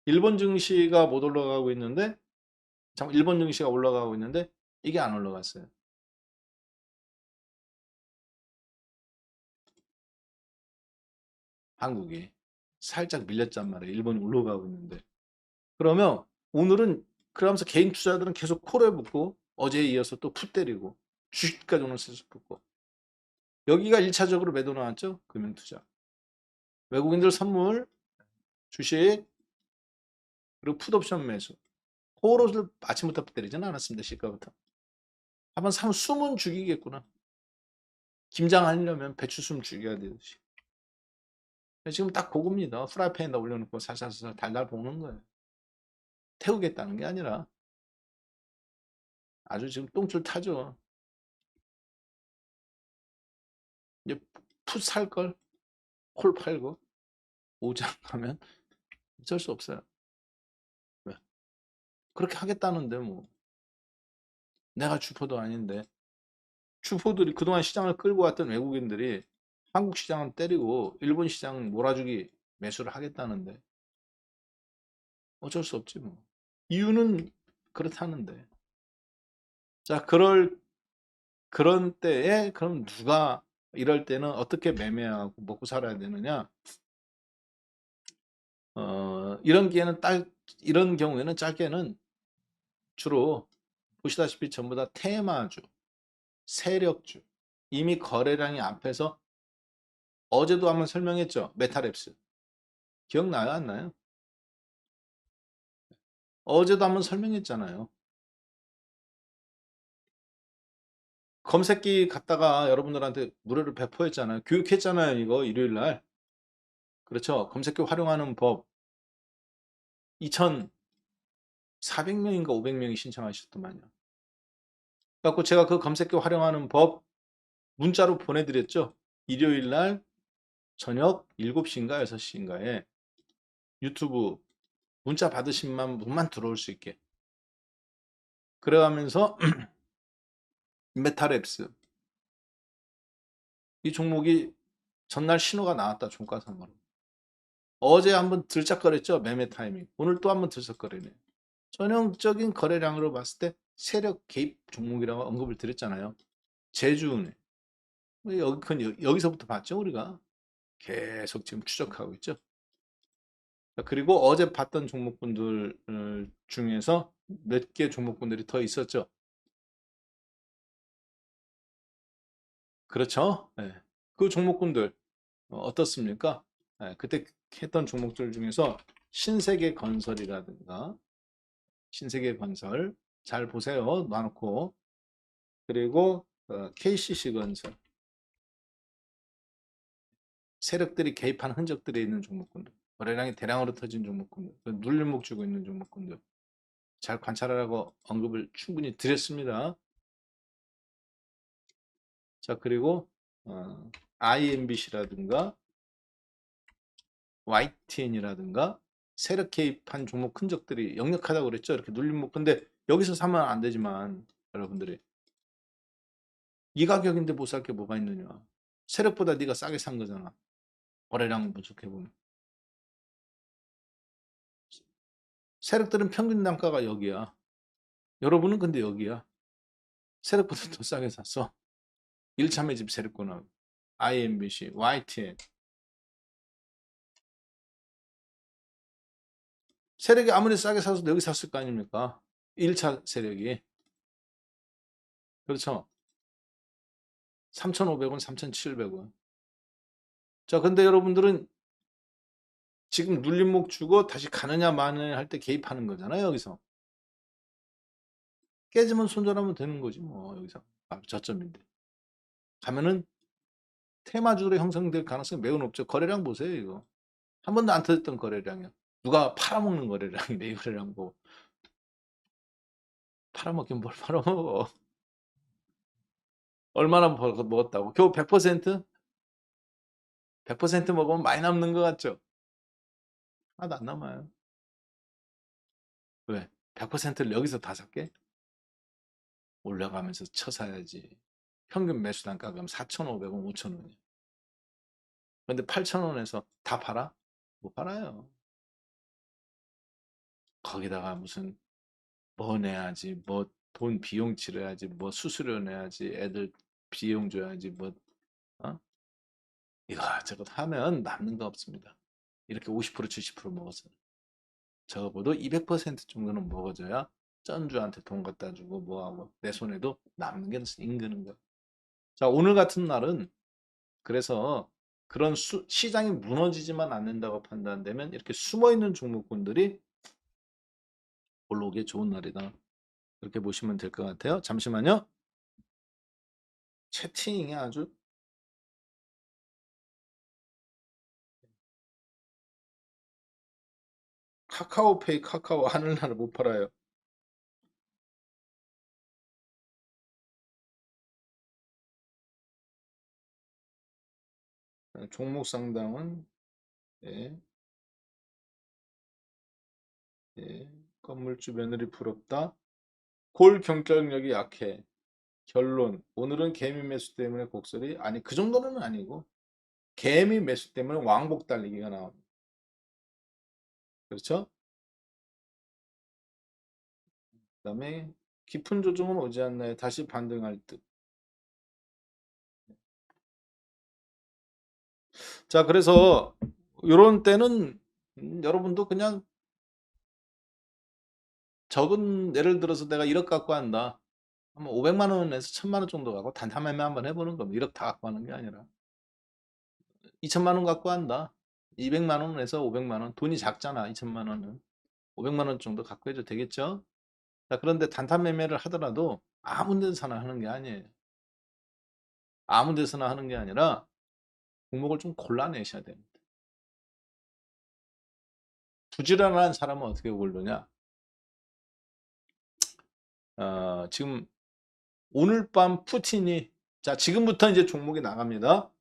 Speaker 1: 일본 증시가 못 올라가고 있는데, 일본 증시가 올라가고 있는데 이게 안 올라갔어요. 한국이 살짝 밀렸단 말이에요. 일본이 올라가고 있는데. 그러면 오늘은 그러면서 개인 투자들은 계속 콜에 붙고 어제에 이어서 또 풋 때리고 주식까지 오늘 계속 붙고 여기가 1차적으로 매도 나왔죠. 금융투자. 외국인들 선물, 주식, 그리고 풋옵션 매수. 콜을 아침부터 때리지는 않았습니다. 시가부터. 한번 사면 숨은 죽이겠구나. 김장하려면 배추숨 죽여야 되듯이. 지금 딱 그겁니다. 프라이팬에다 올려놓고 살살살 달달 볶는 거예요. 태우겠다는 게 아니라 아주 지금 똥줄 타죠. 이제 풋 살 걸, 콜 팔고 오장 가면 어쩔 수 없어요. 왜? 그렇게 하겠다는데 뭐 내가 주포도 아닌데 주포들이 그동안 시장을 끌고 왔던 외국인들이 한국 시장은 때리고 일본 시장은 몰아주기 매수를 하겠다는데 어쩔 수 없지 뭐. 이유는 그렇다는데. 자, 그런 때에 그럼 누가 이럴 때는 어떻게 매매하고 먹고 살아야 되느냐? 이런 경우에는 짧게는 주로 보시다시피 전부 다 테마주, 세력주, 이미 거래량이 앞에서 어제도 한번 설명했죠. 메타랩스. 기억나요? 안 나요? 어제도 한번 설명했잖아요. 검색기 갖다가 여러분들한테 무료로 배포했잖아요. 교육했잖아요. 이거 일요일 날. 그렇죠. 검색기 활용하는 법 2,400명인가 500명이 신청하셨더만요. 그래갖고 제가 그 검색기 활용하는 법 문자로 보내드렸죠. 일요일 날 저녁 7시인가 6시인가에 유튜브 문자 받으신 분만 들어올 수 있게. 그래가면서 메타랩스 이 종목이 전날 신호가 나왔다. 종가상으로. 어제 한번 들짝거렸죠. 매매 타이밍. 오늘 또 한번 들썩거리네. 전형적인 거래량으로 봤을 때 세력 개입 종목이라고 언급을 드렸잖아요. 제주은행. 여기서부터 봤죠. 우리가. 계속 지금 추적하고 있죠. 그리고 어제 봤던 종목군들 중에서 몇 개 종목군들이 더 있었죠. 그렇죠. 네. 그 종목군들 어떻습니까? 네, 그때 했던 종목들 중에서 신세계건설이라든가 신세계건설 잘 보세요. 놔놓고 그리고 KCC건설 세력들이 개입한 흔적들이 있는 종목군들 거래량이 대량으로 터진 종목군들 눌림목 주고 있는 종목군들 잘 관찰하라고 언급을 충분히 드렸습니다. 자 그리고 IMBC라든가 YTN이라든가 세력 개입한 종목 흔적들이 역력하다고 그랬죠. 이렇게 눌림목. 근데 여기서 사면 안 되지만 여러분들이 이 가격인데 못 살 게 뭐가 있느냐. 세력보다 네가 싸게 산 거잖아. 거래량 분석해보면. 세력들은 평균 단가가 여기야. 여러분은 근데 여기야. 세력보다 더 싸게 샀어. 1차 매집 세력권은 IMBC, YTN. 세력이 아무리 싸게 사서 여기 샀을 거 아닙니까? 1차 세력이. 그렇죠. 3,500원, 3,700원. 자, 근데 여러분들은 지금 눌림목 주고 다시 가느냐 마느냐 할 때 개입하는 거잖아요, 여기서. 깨지면 손절하면 되는 거지, 뭐, 여기서. 바로 저점인데. 가면은 테마주로 형성될 가능성이 매우 높죠. 거래량 보세요, 이거. 한 번도 안 터졌던 거래량이야. 누가 팔아먹는 거래량이네, 이 거래량 뭐. 팔아먹긴 뭘 팔아먹어. 얼마나 먹었다고. 겨우 100%? 100% 먹으면 많이 남는 것 같죠? 하나도 안 남아요. 왜? 100%를 여기서 다 샀게? 올라가면서 쳐사야지. 평균 매수 단가가 그럼 4,500원, 5,000원이야. 근데 8,000원에서 다 팔아? 못 팔아요. 거기다가 무슨 뭐 내야지, 뭐 돈 비용 치러야지, 뭐 수수료 내야지, 애들 비용 줘야지, 뭐 어? 이것저것 하면 남는 거 없습니다. 이렇게 50% 70% 먹었어요. 적어도 200% 정도는 먹어줘야 쩐주한테 돈 갖다 주고 뭐하고 내 손에도 남는 게 인근은 거야. 자 오늘 같은 날은 그래서 그런 시장이 무너지지만 않는다고 판단되면 이렇게 숨어있는 종목군들이 올라오기에 좋은 날이다. 그렇게 보시면 될 것 같아요. 잠시만요. 채팅이 아주 카카오페이 카카오 하늘나라 못 팔아요. 종목 상당은 예, 예. 건물주 며느리 부럽다. 골 경쟁력이 약해. 결론 오늘은 개미 매수 때문에 곡소리 아니 그 정도는 아니고 개미 매수 때문에 왕복 달리기가 나옵니다. 그렇죠? 그다음에 깊은 조정은 오지 않나요? 다시 반등할 듯. 자, 그래서 이런 때는 여러분도 그냥 적은 예를 들어서 내가 1억 갖고 한다. 한번 500만 원에서 1000만 원 정도 갖고 단타 매매 한번 해보는 겁니다. 1억 다 갖고 하는 게 아니라 2천만 원 갖고 한다. 200만 원에서 500만 원 돈이 작잖아. 2천만 원은 500만 원 정도 갖고 해도 되겠죠? 자, 그런데 단타 매매를 하더라도 아무 데서나 하는 게 아니에요. 아무 데서나 하는 게 아니라 종목을 좀 골라내셔야 됩니다. 부지런한 사람은 어떻게 고르냐? 지금 오늘 밤 푸틴이, 자, 지금부터 이제 종목이 나갑니다.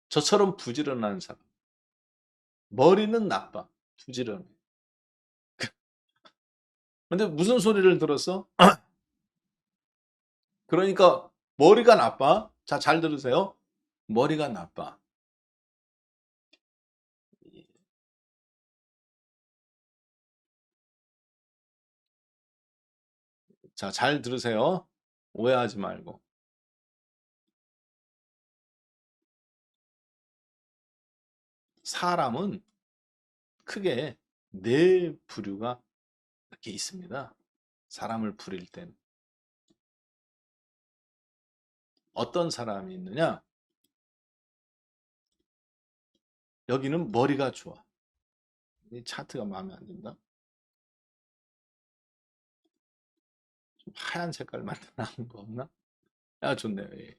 Speaker 1: 저처럼 부지런한 사람. 머리는 나빠. 부지런해. 근데 무슨 소리를 들었어? 그러니까 머리가 나빠. 자, 잘 들으세요. 머리가 나빠. 자, 잘 들으세요. 오해하지 말고. 사람은 크게 네 부류가 이렇게 있습니다. 사람을 부릴 땐 어떤 사람이 있느냐? 여기는 머리가 좋아. 이 차트가 마음에 안 든다. 좀 하얀 색깔만 나온 거 없나? 아, 좋네요. 예.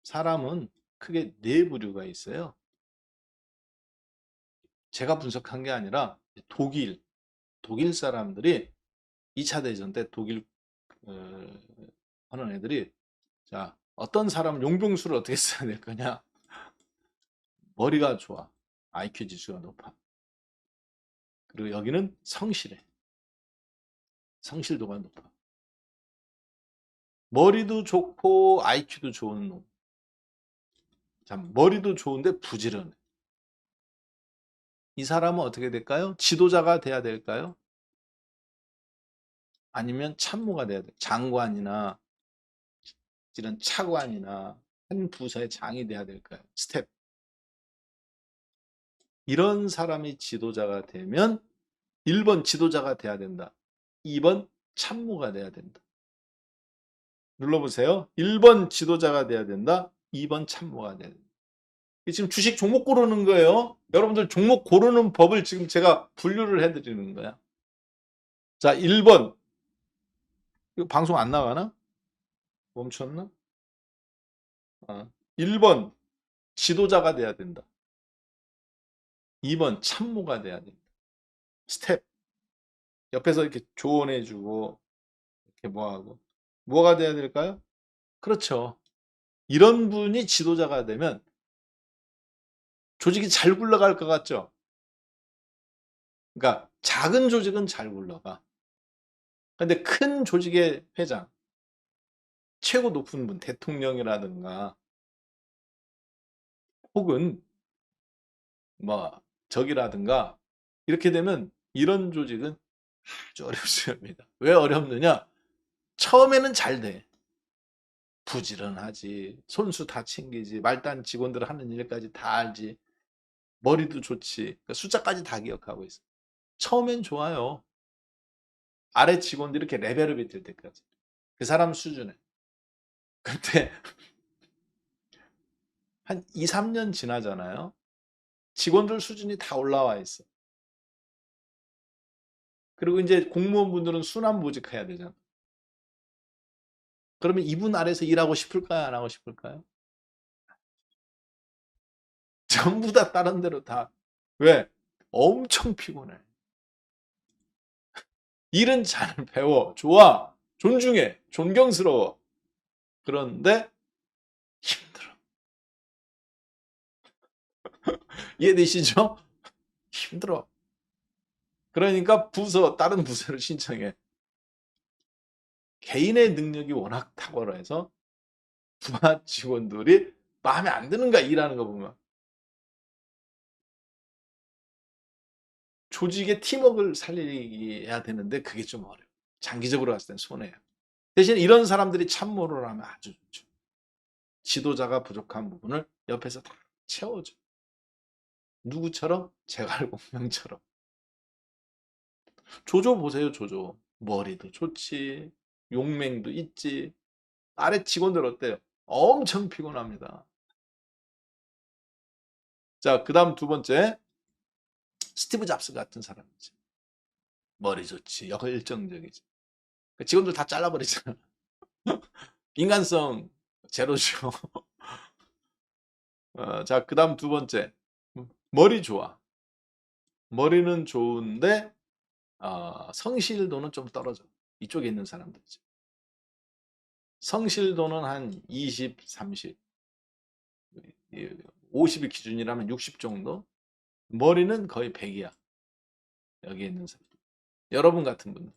Speaker 1: 사람은 크게 네 부류가 있어요. 제가 분석한 게 아니라 독일 사람들이 2차 대전 때 독일 하는 애들이, 자, 어떤 사람 용병술을 어떻게 써야 될 거냐? 머리가 좋아. IQ 지수가 높아. 그리고 여기는 성실해. 성실도가 높아. 머리도 좋고 IQ도 좋은 놈. 자, 머리도 좋은데 부지런해. 이 사람은 어떻게 될까요? 지도자가 돼야 될까요? 아니면 참모가 돼야 돼. 장관이나 이런 차관이나 한 부서의 장이 돼야 될까요? 스텝. 이런 사람이 지도자가 되면 1번 지도자가 돼야 된다. 2번 참모가 돼야 된다. 눌러보세요. 1번 지도자가 돼야 된다. 2번 참모가 돼야 된다. 지금 주식 종목 고르는 거예요. 여러분들 종목 고르는 법을 지금 제가 분류를 해드리는 거야. 자, 1번. 이거 방송 안 나가나? 멈췄나? 1번 지도자가 돼야 된다. 2번 참모가 돼야 된다. 스텝. 옆에서 이렇게 조언해주고 이렇게 뭐하고. 뭐가 돼야 될까요? 그렇죠. 이런 분이 지도자가 되면 조직이 잘 굴러갈 것 같죠? 그러니까 작은 조직은 잘 굴러가. 근데 큰 조직의 회장, 최고 높은 분, 대통령이라든가 혹은 뭐 적이라든가 이렇게 되면 이런 조직은 아주 어렵습니다. 왜 어렵느냐? 처음에는 잘 돼. 부지런하지. 손수 다 챙기지. 말단 직원들 하는 일까지 다 알지. 머리도 좋지. 그러니까 숫자까지 다 기억하고 있어. 처음엔 좋아요. 아래 직원들이 이렇게 레벨업이 될 때까지. 그 사람 수준에. 근데 한 2, 3년 지나잖아요. 직원들 수준이 다 올라와 있어. 그리고 이제 공무원분들은 순환보직해야 되잖아. 그러면 이분 아래서 일하고 싶을까요? 안 하고 싶을까요? 전부 다 다른 데로 다. 왜? 엄청 피곤해. 일은 잘 배워. 좋아. 존중해. 존경스러워. 그런데 힘들어. 이해되시죠? 힘들어. 그러니까 다른 부서를 신청해. 개인의 능력이 워낙 탁월해서 부하 직원들이 마음에 안 드는 거야, 일하는 거 보면. 조직의 팀워크를 살려야 되는데 그게 좀 어려워. 장기적으로 봤을 땐 손해야. 대신 이런 사람들이 참모를 하면 아주 좋죠. 지도자가 부족한 부분을 옆에서 다 채워줘. 누구처럼? 제갈공명처럼. 조조 보세요, 조조. 머리도 좋지. 용맹도 있지. 아래 직원들 어때요? 엄청 피곤합니다. 자, 그 다음 두 번째. 스티브 잡스 같은 사람이지. 머리 좋지. 열정적이지. 직원들 다 잘라버리잖아. 인간성 제로죠. 자, 그 다음 두 번째. 머리 좋아. 머리는 좋은데 성실도는 좀 떨어져. 이쪽에 있는 사람들이죠. 성실도는 한 20, 30, 50이 기준이라면 60 정도. 머리는 거의 100이야. 여기에 있는 사람. 여러분 같은 분들.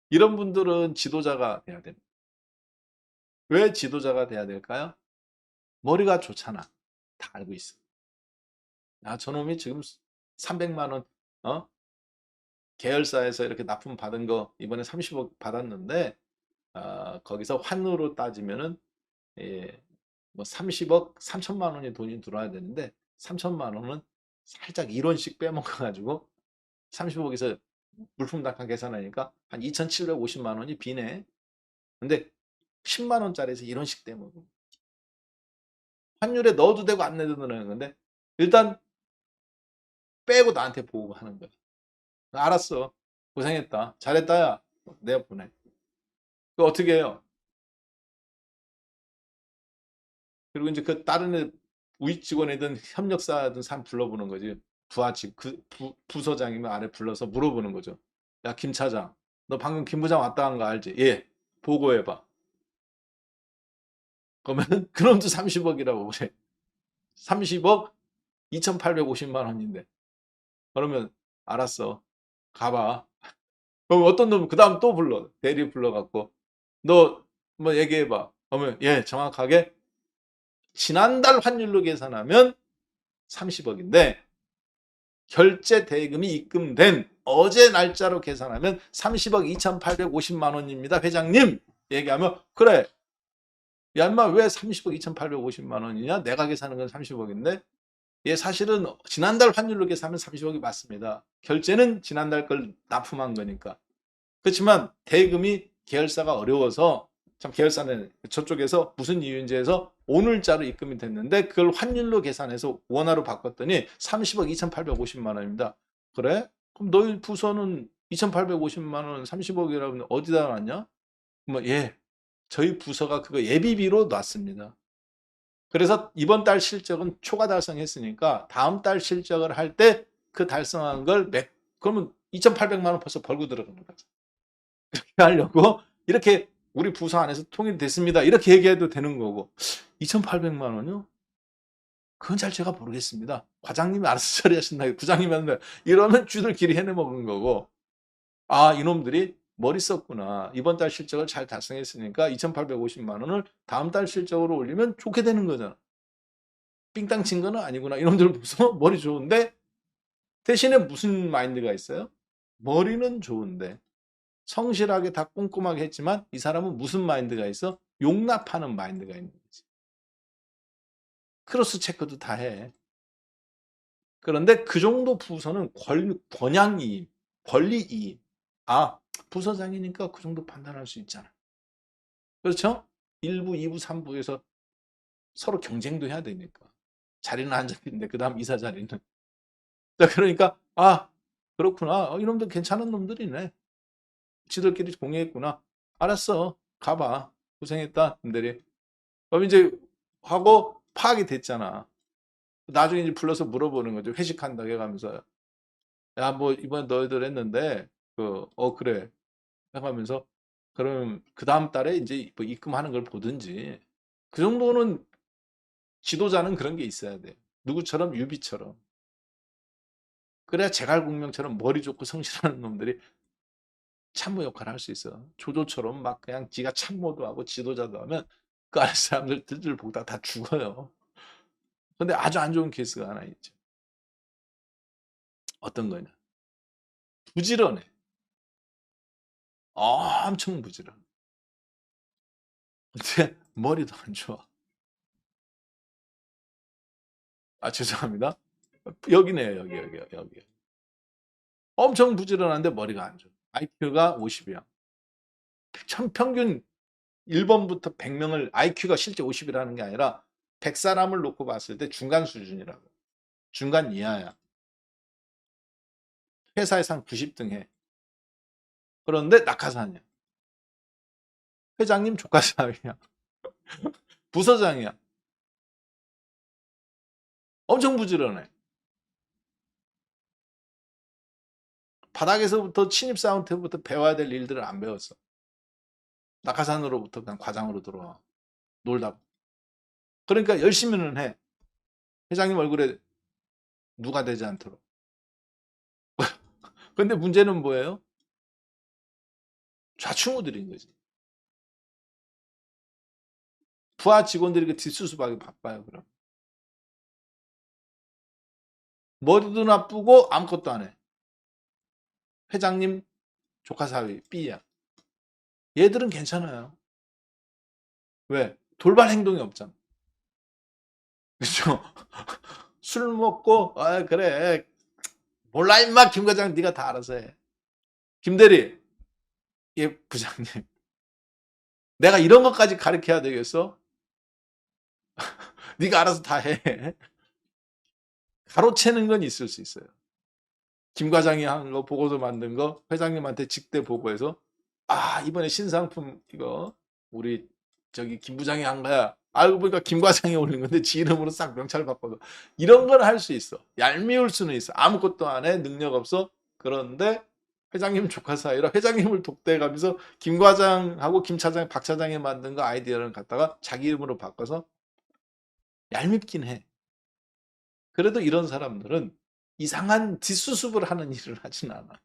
Speaker 1: 이런 분들은 지도자가 돼야 됩니다. 왜 지도자가 돼야 될까요? 머리가 좋잖아. 다 알고 있어. 저놈이 지금 300만 원, 계열사에서 이렇게 납품 받은 거 이번에 30억 받았는데, 거기서 환으로 따지면은, 예, 뭐 30억 3천만 원이 돈이 들어와야 되는데, 3천만 원은 살짝 1원씩 빼먹어가지고, 30억에서 물품단가 계산하니까 한 2,750만 원이 비네. 근데 10만 원짜리에서 1원씩 떼먹어. 환율에 넣어도 되고 안 내도 되는 건데, 일단 빼고 나한테 보고하는 거야. 알았어. 고생했다. 잘했다, 야. 내가 보내. 그 어떻게 해요? 그리고 이제 그 다른 우익 직원이든 협력사든 사람 불러보는 거지. 부하직, 부서장이면 아래 불러서 물어보는 거죠. 야, 김 차장. 너 방금 김 부장 왔다 간 거 알지? 예. 보고해봐. 그러면 그놈도 30억이라고 그래. 30억 2,850만 원인데. 그러면 알았어. 가봐. 그럼 어떤 놈, 그 다음 또 불러. 대리 불러갖고. 너 뭐 얘기해봐. 그러면 예, 정확하게 지난달 환율로 계산하면 30억인데 결제 대금이 입금된 어제 날짜로 계산하면 30억 2,850만 원입니다. 회장님. 얘기하면 그래. 야, 인마 왜 30억 2,850만 원이냐? 내가 계산하는 건 30억인데 예, 사실은 지난달 환율로 계산하면 30억이 맞습니다. 결제는 지난달 걸 납품한 거니까. 그렇지만 대금이 계열사가 어려워서 참 계열사는 저쪽에서 무슨 이유인지 해서 오늘자로 입금이 됐는데 그걸 환율로 계산해서 원화로 바꿨더니 30억 2,850만 원입니다. 그래? 그럼 너희 부서는 2,850만 원 30억이라고 어디다 놨냐? 뭐 예. 저희 부서가 그거 예비비로 놨습니다. 그래서 이번 달 실적은 초과 달성했으니까 다음 달 실적을 할 때 그 달성한 걸 그러면 2,800만 원 벌써 벌고 들어가는 거죠. 하려고 이렇게 우리 부서 안에서 통일됐습니다. 이렇게 얘기해도 되는 거고 2,800만 원요? 그건 잘 제가 모르겠습니다. 과장님이 알아서 처리하신다. 부장님이 한다. 이러면 쥐들끼리 해내 먹는 거고 이놈들이 머리 썼구나. 이번 달 실적을 잘 달성했으니까 2,850만 원을 다음 달 실적으로 올리면 좋게 되는 거잖아. 삥땅 친 거는 아니구나. 이놈들 보서 머리 좋은데 대신에 무슨 마인드가 있어요? 머리는 좋은데 성실하게 다 꼼꼼하게 했지만 이 사람은 무슨 마인드가 있어? 용납하는 마인드가 있는 거지. 크로스 체크도 다 해. 그런데 그 정도 부서는 권양이임, 권리이임. 부서장이니까 그 정도 판단할 수 있잖아. 그렇죠? 1부, 2부, 3부에서 서로 경쟁도 해야 되니까. 자리는 안 잡히는데 그 다음 이사 자리는. 자, 그러니까 그렇구나. 이놈들 괜찮은 놈들이네. 지들끼리 공유했구나. 알았어. 가봐. 고생했다. 님들이. 그럼 이제 하고 파악이 됐잖아. 나중에 이제 불러서 물어보는 거죠. 회식한다 해가면서. 야, 뭐 이번에 너희들 했는데 그래. 해가면서 그럼 그 다음 달에 이제 뭐 입금하는 걸 보든지. 그 정도는 지도자는 그런 게 있어야 돼. 누구처럼 유비처럼. 그래야 제갈공명처럼 머리 좋고 성실한 놈들이 참모 역할을 할 수 있어. 조조처럼 막 그냥 지가 참모도 하고 지도자도 하면 그 아래 사람들 들들 보다 다 죽어요. 근데 아주 안 좋은 케이스가 하나 있죠. 어떤 거냐? 부지런해. 엄청 부지런해. 근데 머리도 안 좋아. 죄송합니다. 여기네요, 여기. 엄청 부지런한데 머리가 안 좋아. IQ가 50이야. 평균 1번부터 100명을 IQ가 실제 50이라는 게 아니라 100사람을 놓고 봤을 때 중간 수준이라고. 중간 이하야. 회사에서 한 90등 해. 그런데 낙하산이야. 회장님 조카사위야. 부서장이야. 엄청 부지런해. 바닥에서부터 신입사원 때부터 배워야 될 일들을 안 배웠어. 낙하산으로부터 그냥 과장으로 들어와. 놀다. 그러니까 열심히는 해. 회장님 얼굴에 누가 되지 않도록. 근데 문제는 뭐예요? 좌충우들인 거지. 부하 직원들이 그 뒷수습하기 바빠요, 그럼. 머리도 나쁘고 아무것도 안 해. 회장님 조카 사위 B야. 얘들은 괜찮아요. 왜? 돌발 행동이 없잖아. 그렇죠? 술 먹고 아 그래 몰라 임마 김 과장 네가 다 알아서 해. 김대리 예 부장님 내가 이런 것까지 가르쳐야 되겠어? 네가 알아서 다 해. 가로채는 건 있을 수 있어요. 김 과장이 한 거 보고서 만든 거 회장님한테 직대 보고해서 아 이번에 신상품 이거 우리 저기 김 부장이 한 거야. 알고 보니까 김 과장이 올린 건데 지 이름으로 싹 명찰 바꿔서 이런 건 할 수 있어. 얄미울 수는 있어. 아무것도 안 해. 능력 없어. 그런데 회장님 조카 사이라 회장님을 독대해가면서 김 과장하고 김 차장, 박 차장이 만든 거 아이디어를 갖다가 자기 이름으로 바꿔서 얄밉긴 해. 그래도 이런 사람들은 이상한 뒷수습을 하는 일을 하진 않아.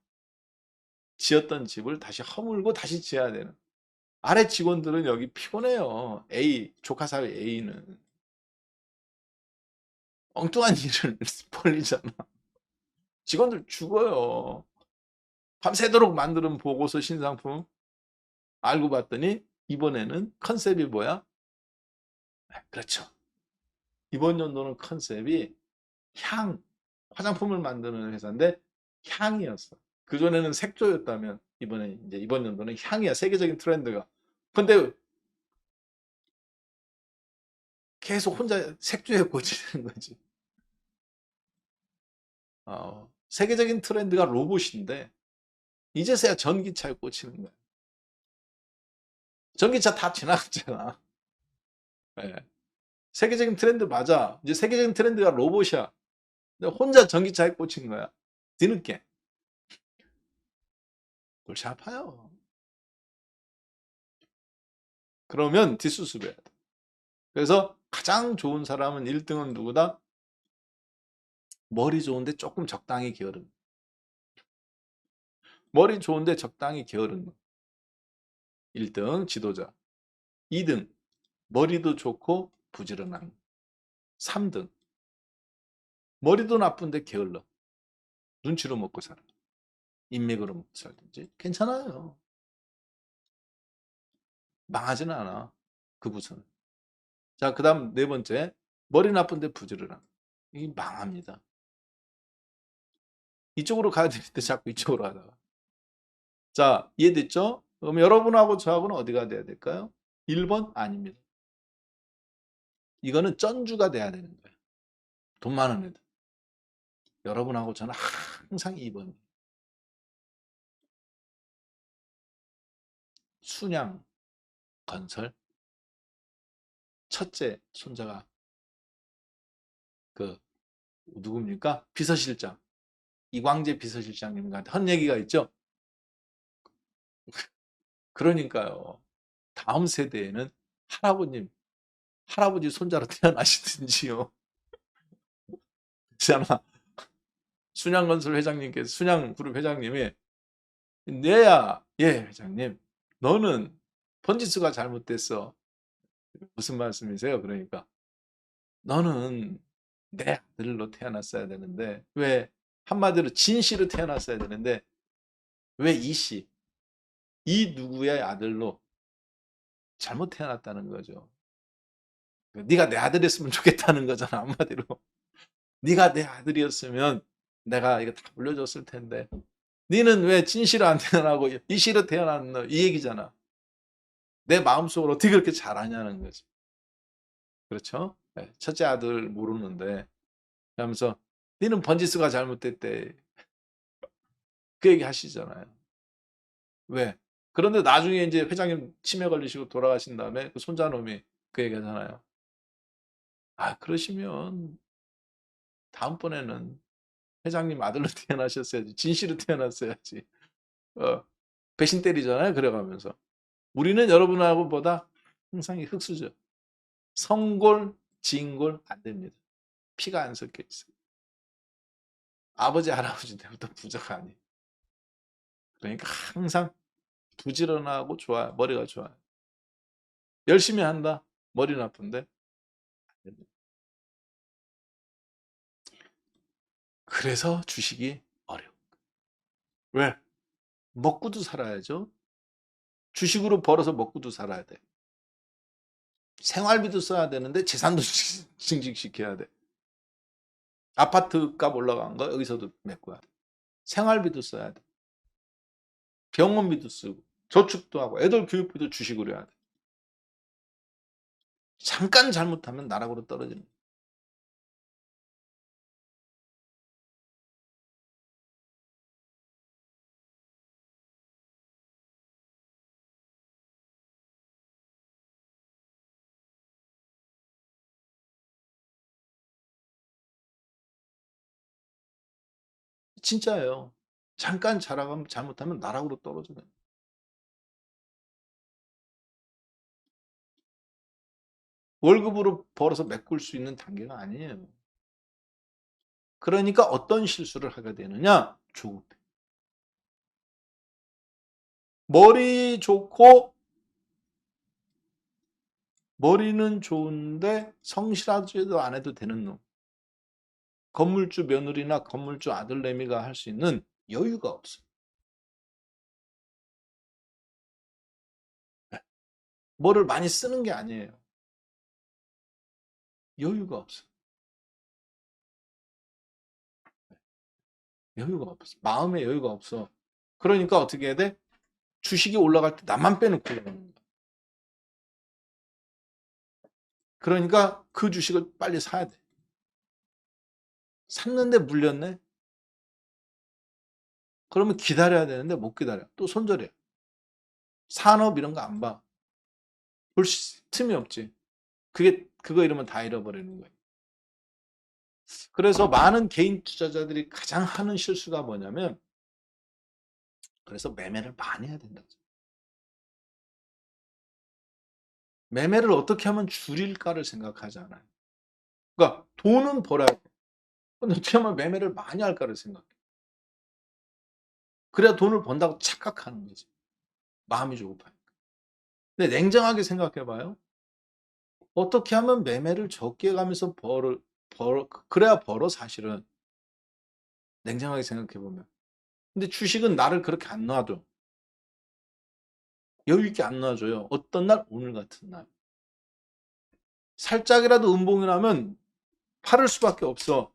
Speaker 1: 지었던 집을 다시 허물고 다시 지어야 되는. 아래 직원들은 여기 피곤해요. A, 조카 사위 A는. 엉뚱한 일을 벌리잖아. 직원들 죽어요. 밤새도록 만드는 보고서 신상품. 알고 봤더니 이번에는 컨셉이 뭐야? 그렇죠. 이번 연도는 컨셉이 향, 화장품을 만드는 회사인데 향이었어. 그전에는 색조였다면 이번에 이제 이번 연도는 향이야. 세계적인 트렌드가. 근데 계속 혼자 색조에 꽂히는 거지. 세계적인 트렌드가 로봇인데 이제서야 전기차에 꽂히는 거야. 전기차 다 지나갔잖아. 네. 세계적인 트렌드 맞아. 이제 세계적인 트렌드가 로봇이야. 근데 혼자 전기차에 꽂힌 거야. 뒤늦게. 골치 아파요. 그러면 뒷수습해야 돼. 그래서 가장 좋은 사람은 1등은 누구다? 머리 좋은데 조금 적당히 게으른. 머리 좋은데 적당히 게으른. 1등 지도자. 2등 머리도 좋고 부지런한. 3등 머리도 나쁜데 게을러. 눈치로 먹고 살아. 인맥으로 먹고 살든지. 괜찮아요. 망하지는 않아. 그 부서는. 자, 그 다음 네 번째. 머리 나쁜데 부지런한. 이 망합니다. 이쪽으로 가야 되는데 자꾸 이쪽으로 하다가. 자, 이해됐죠? 그럼 여러분하고 저하고는 어디가 돼야 될까요? 1번? 아닙니다. 이거는 쩐주가 돼야 되는 거예요. 돈 많은 애들. 여러분하고 저는 항상 2번. 순양 건설. 첫째 손자가 그 누굽니까? 비서실장. 이광재 비서실장님한테 한 얘기가 있죠. 그러니까요. 다음 세대에는 할아버지 손자로 태어나시든지요. 그렇잖아. 순양건설 회장님께서 순양그룹 회장님이 내야 예 회장님 너는 번지수가 잘못됐어. 무슨 말씀이세요? 그러니까 너는 내 아들로 태어났어야 되는데 왜 한마디로 진씨로 태어났어야 되는데 왜 이씨 이 누구의 아들로 잘못 태어났다는 거죠. 네가 내 아들이었으면 좋겠다는 거잖아 한마디로. 네가 내 아들이었으면 내가 이거 다 물려줬을 텐데 니는 왜 진씨로 안 태어나고 이씨로 태어났노 이 얘기잖아. 내 마음속으로 어떻게 그렇게 잘하냐는 거지. 그렇죠? 네, 첫째 아들 모르는데 하면서 니는 번지수가 잘못됐대. 그 얘기 하시잖아요. 왜? 그런데 나중에 이제 회장님 치매 걸리시고 돌아가신 다음에 그 손자놈이 그 얘기 하잖아요. 아, 그러시면 다음번에는 회장님 아들로 태어나셨어야지. 진씨로 태어났어야지. 배신 때리잖아요. 그래가면서. 우리는 여러분하고 보다 항상 흙수저. 성골, 진골 안 됩니다. 피가 안 섞여 있어요. 아버지, 할아버지 때부터 부자가 아니에요. 그러니까 항상 부지런하고 좋아요. 머리가 좋아요. 열심히 한다. 머리 나쁜데 안 됩니다. 그래서 주식이 어려워. 왜? 먹고도 살아야죠. 주식으로 벌어서 먹고도 살아야 돼. 생활비도 써야 되는데 재산도 증식시켜야 돼. 아파트 값 올라간 거 여기서도 메꿔야 돼. 생활비도 써야 돼. 병원비도 쓰고 저축도 하고 애들 교육비도 주식으로 해야 돼. 잠깐 잘못하면 나락으로 떨어집니다. 진짜예요. 잠깐 잘못하면 나락으로 떨어져요. 월급으로 벌어서 메꿀 수 있는 단계가 아니에요. 그러니까 어떤 실수를 하게 되느냐? 조급해. 머리 좋고 머리는 좋은데 성실하지도 안 해도 되는 놈. 건물주 며느리나 건물주 아들내미가 할 수 있는 여유가 없어. 뭐를 많이 쓰는 게 아니에요. 여유가 없어. 여유가 없어. 마음의 여유가 없어. 그러니까 어떻게 해야 돼? 주식이 올라갈 때 나만 빼놓고 올라가는 거야. 그러니까 그 주식을 빨리 사야 돼. 샀는데 물렸네? 그러면 기다려야 되는데 못 기다려. 또 손절해. 산업 이런 거 안 봐. 볼 틈이 없지. 그거 이러면 다 잃어버리는 거예요. 그래서 많은 개인 투자자들이 가장 하는 실수가 뭐냐면 그래서 매매를 많이 해야 된다. 매매를 어떻게 하면 줄일까를 생각하지 않아요. 그러니까 돈은 벌어야 돼. 근데 어떻게 하면 매매를 많이 할까를 생각해. 그래야 돈을 번다고 착각하는 거지. 마음이 조급하니까. 근데 냉정하게 생각해 봐요. 어떻게 하면 매매를 적게 가면서 그래야 벌어 사실은. 냉정하게 생각해 보면. 근데 주식은 나를 그렇게 안 놔줘. 여유 있게 안 놔줘요. 어떤 날? 오늘 같은 날. 살짝이라도 음봉이 나면 팔을 수밖에 없어.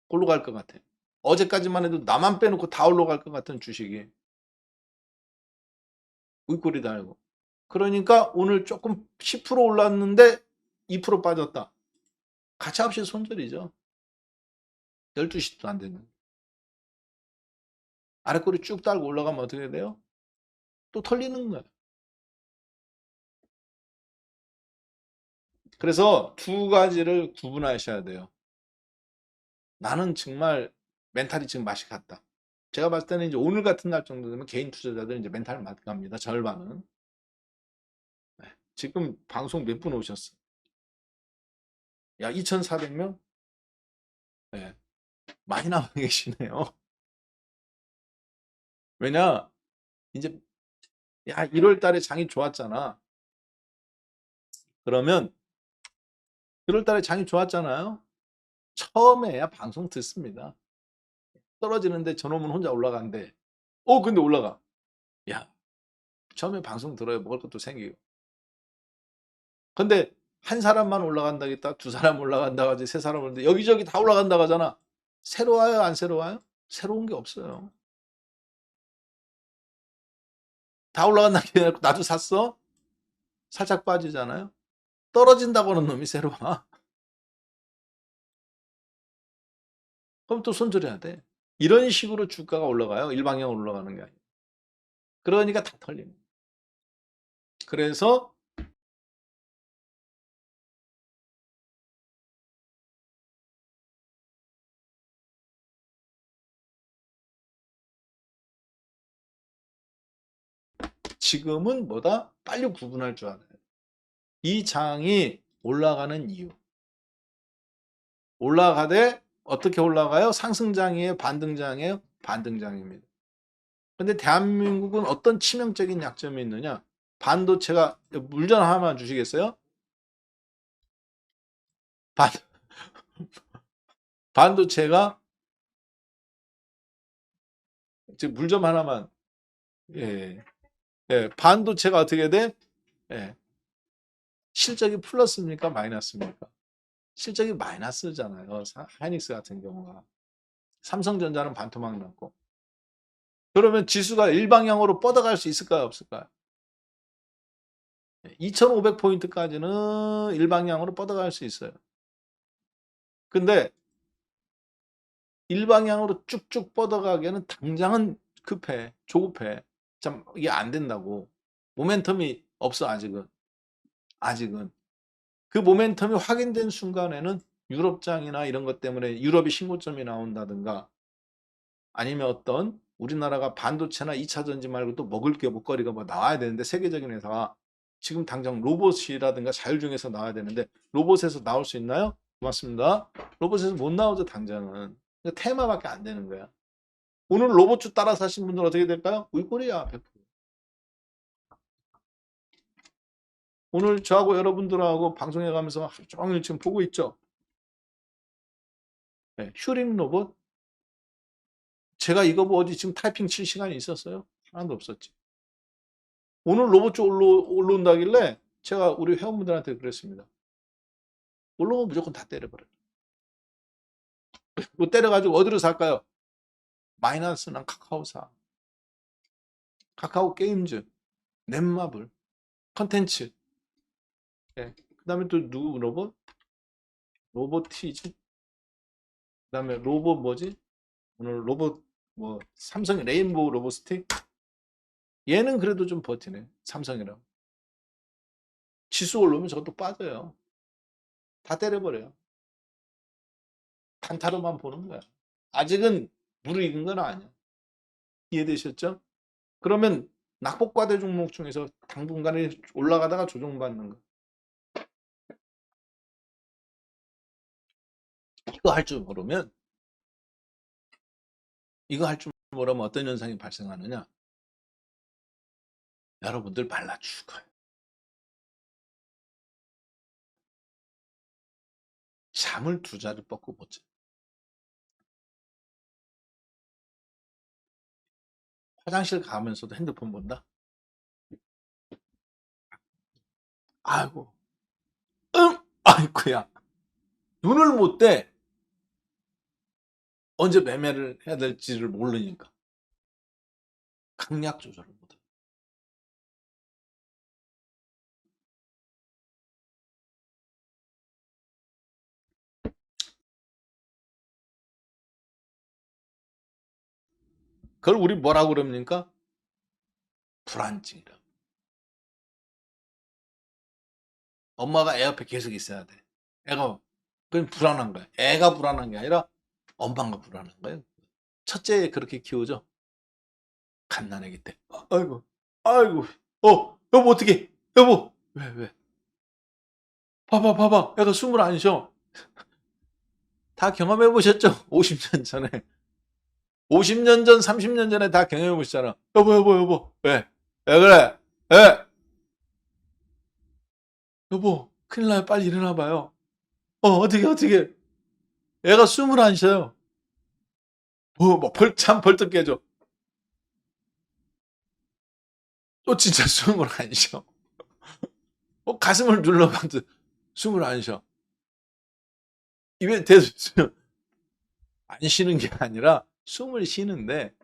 Speaker 1: 올라갈 것 같아. 어제까지만 해도 나만 빼놓고 다 올라갈 것 같은 주식이 윗골이 달고. 그러니까 오늘 조금 10% 올랐는데 2% 빠졌다. 가차없이 손절이죠. 12시도 안 되는. 아래꼬리 쭉 달고 올라가면 어떻게 돼요? 또 털리는 거예요. 그래서 두 가지를 구분하셔야 돼요. 나는 정말 멘탈이 지금 맛이 갔다. 제가 봤을 때는 이제 오늘 같은 날 정도 되면 개인 투자자들은 이제 멘탈 맛 갑니다. 절반은. 네. 지금 방송 몇 분 오셨어? 야, 2,400명? 네. 많이 남아 계시네요. 왜냐? 이제 야, 1월 달에 장이 좋았잖아. 그러면 1월 달에 장이 좋았잖아요. 처음에야 방송 듣습니다. 떨어지는데 저놈은 혼자 올라간대. 근데 올라가. 야, 처음에 방송 들어야 먹을 것도 생기고. 근데 한 사람만 올라간다겠다, 두 사람 올라간다 가지, 세 사람 올라간다, 여기저기 다 올라간다 가잖아. 새로워요, 안 새로워요? 새로운 게 없어요. 다 올라간다 해놓고 나도 샀어? 살짝 빠지잖아요. 떨어진다고 하는 놈이 새로워. 그럼 또 손절해야 돼. 이런 식으로 주가가 올라가요. 일방향으로 올라가는 게 아니에요. 그러니까 다 털립니다. 그래서 지금은 뭐다? 빨리 구분할 줄 알아요. 이 장이 올라가는 이유. 올라가되 어떻게 올라가요? 상승장이에요? 반등장이에요? 반등장입니다. 근데 대한민국은 어떤 치명적인 약점이 있느냐? 반도체가 물전 하나만 주시겠어요? 반도체가 지금 물점 하나만 예, 예, 반도체가 어떻게 돼? 예, 실적이 플러스입니까? 마이너스입니까? 실적이 마이너스잖아요. 하이닉스 같은 경우가. 삼성전자는 반토막 났고. 그러면 지수가 일방향으로 뻗어갈 수 있을까요? 없을까요? 2500포인트까지는 일방향으로 뻗어갈 수 있어요. 근데 일방향으로 쭉쭉 뻗어가기에는 당장은 급해, 조급해. 참 이게 안 된다고. 모멘텀이 없어 아직은. 아직은. 그 모멘텀이 확인된 순간에는 유럽장이나 이런 것 때문에 유럽이 신고점이 나온다든가 아니면 어떤 우리나라가 반도체나 2차 전지 말고 또 먹을 게 먹거리가 뭐 나와야 되는데 세계적인 회사가 지금 당장 로봇이라든가 자율주행에서 나와야 되는데 로봇에서 나올 수 있나요? 고맙습니다. 로봇에서 못 나오죠 당장은. 그러니까 테마밖에 안 되는 거야. 오늘 로봇주 따라 사신 분들 어떻게 될까요? 꿀꿀이야 100%. 오늘 저하고 여러분들하고 방송해 가면서 하루 종일 지금 보고 있죠. 네, 슈링 로봇. 제가 이거 뭐 어디 지금 타이핑 칠 시간이 있었어요? 하나도 없었지. 오늘 로봇주 올라온다길래 제가 우리 회원분들한테 그랬습니다. 올라오면 무조건 다 때려버려. 그 때려가지고 어디로 살까요? 마이너스는 카카오사, 카카오 게임즈, 넷마블, 컨텐츠. 예. 그 다음에 또 누구 로봇? 로봇티즈. 그 다음에 로봇 뭐지? 오늘 로봇 뭐 삼성 레인보우 로봇 스틱. 얘는 그래도 좀 버티네. 삼성이랑. 지수 올라오면 저것도 빠져요. 다 때려버려요. 단타로만 보는 거야. 아직은 무르익은 건 아니야. 이해되셨죠? 그러면 낙폭과대 종목 중에서 당분간에 올라가다가 조정받는 거. 이거 할 줄 모르면 이거 할 줄 모르면 어떤 현상이 발생하느냐? 여러분들 말라 죽어요. 잠을 두 자리 뻗고 못 자. 화장실 가면서도 핸드폰 본다? 아이고, 아이고야. 눈을 못 떼. 언제 매매를 해야 될지를 모르니까. 강약 조절을 못 해. 그걸 우리 뭐라고 그럽니까? 불안증이라. 엄마가 애 옆에 계속 있어야 돼. 애가 그냥 불안한 거야. 애가 불안한 게 아니라 엄마가 불안한 거예요. 첫째 그렇게 키우죠. 갓난아기 때. 아이고, 아이고, 여보 어떻게? 여보, 왜 왜? 봐봐, 봐봐. 애가 숨을 안 쉬어. 다 경험해 보셨죠? 50년 전에. 50년 전, 30년 전에 다 경험해 보시잖아. 여보, 여보, 여보. 왜? 왜 그래? 왜? 여보, 큰일 나요. 빨리 일어나 봐요. 어떻게, 어떻게. 애가 숨을 안 쉬어요. 참 벌떡 깨져. 또 진짜 숨을 안 쉬어. 가슴을 눌러봐도 숨을 안 쉬어. 입에 대서 안 쉬는 게 아니라 숨을 쉬는데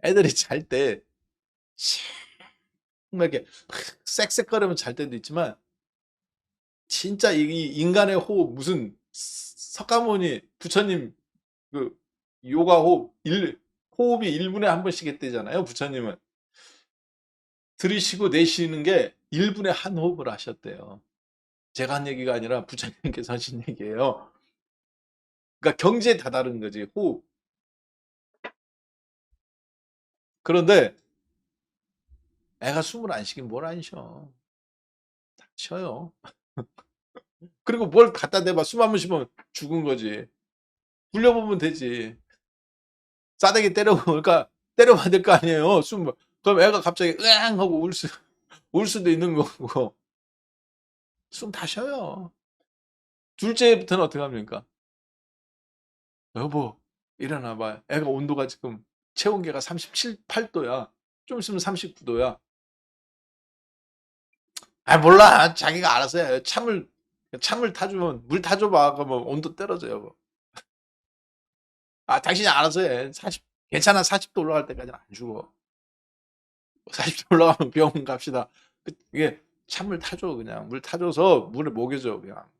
Speaker 1: 애들이 잘 때 정말 이렇게 쌕쌕거리면 잘 때도 있지만 진짜 이 인간의 호흡 무슨 석가모니 부처님 그 요가 호흡이 1분에 한 번씩 했대잖아요. 부처님은 들이쉬고 내쉬는 게 1분에 한 호흡을 하셨대요. 제가 한 얘기가 아니라 부처님께서 하신 얘기예요. 그러니까 경지에 다다른 거지 호흡. 그런데 애가 숨을 안 쉬긴 뭘 안 쉬어. 다 쉬어요. 그리고 뭘 갖다 대봐. 숨 한 번 쉬면 죽은 거지. 굴려보면 되지. 싸대기 그러니까 때려봐야 될 거 아니에요. 그럼 애가 갑자기 으앙 하고 울 수도 있는 거고. 숨 다 쉬어요. 둘째부터는 어떻게 합니까? 여보, 일어나 봐. 애가 온도가 지금 체온계가 37, 8도야. 좀 있으면 39도야. 아, 몰라. 자기가 알아서 해. 참을 타주면, 물 타줘봐. 그러면 온도 떨어져요. 아, 당신이 알아서 해. 괜찮아. 40도 올라갈 때까지는 안 죽어. 40도 올라가면 병원 갑시다. 이게 찬물 타줘, 그냥. 물 타줘서 물을 먹여줘, 그냥.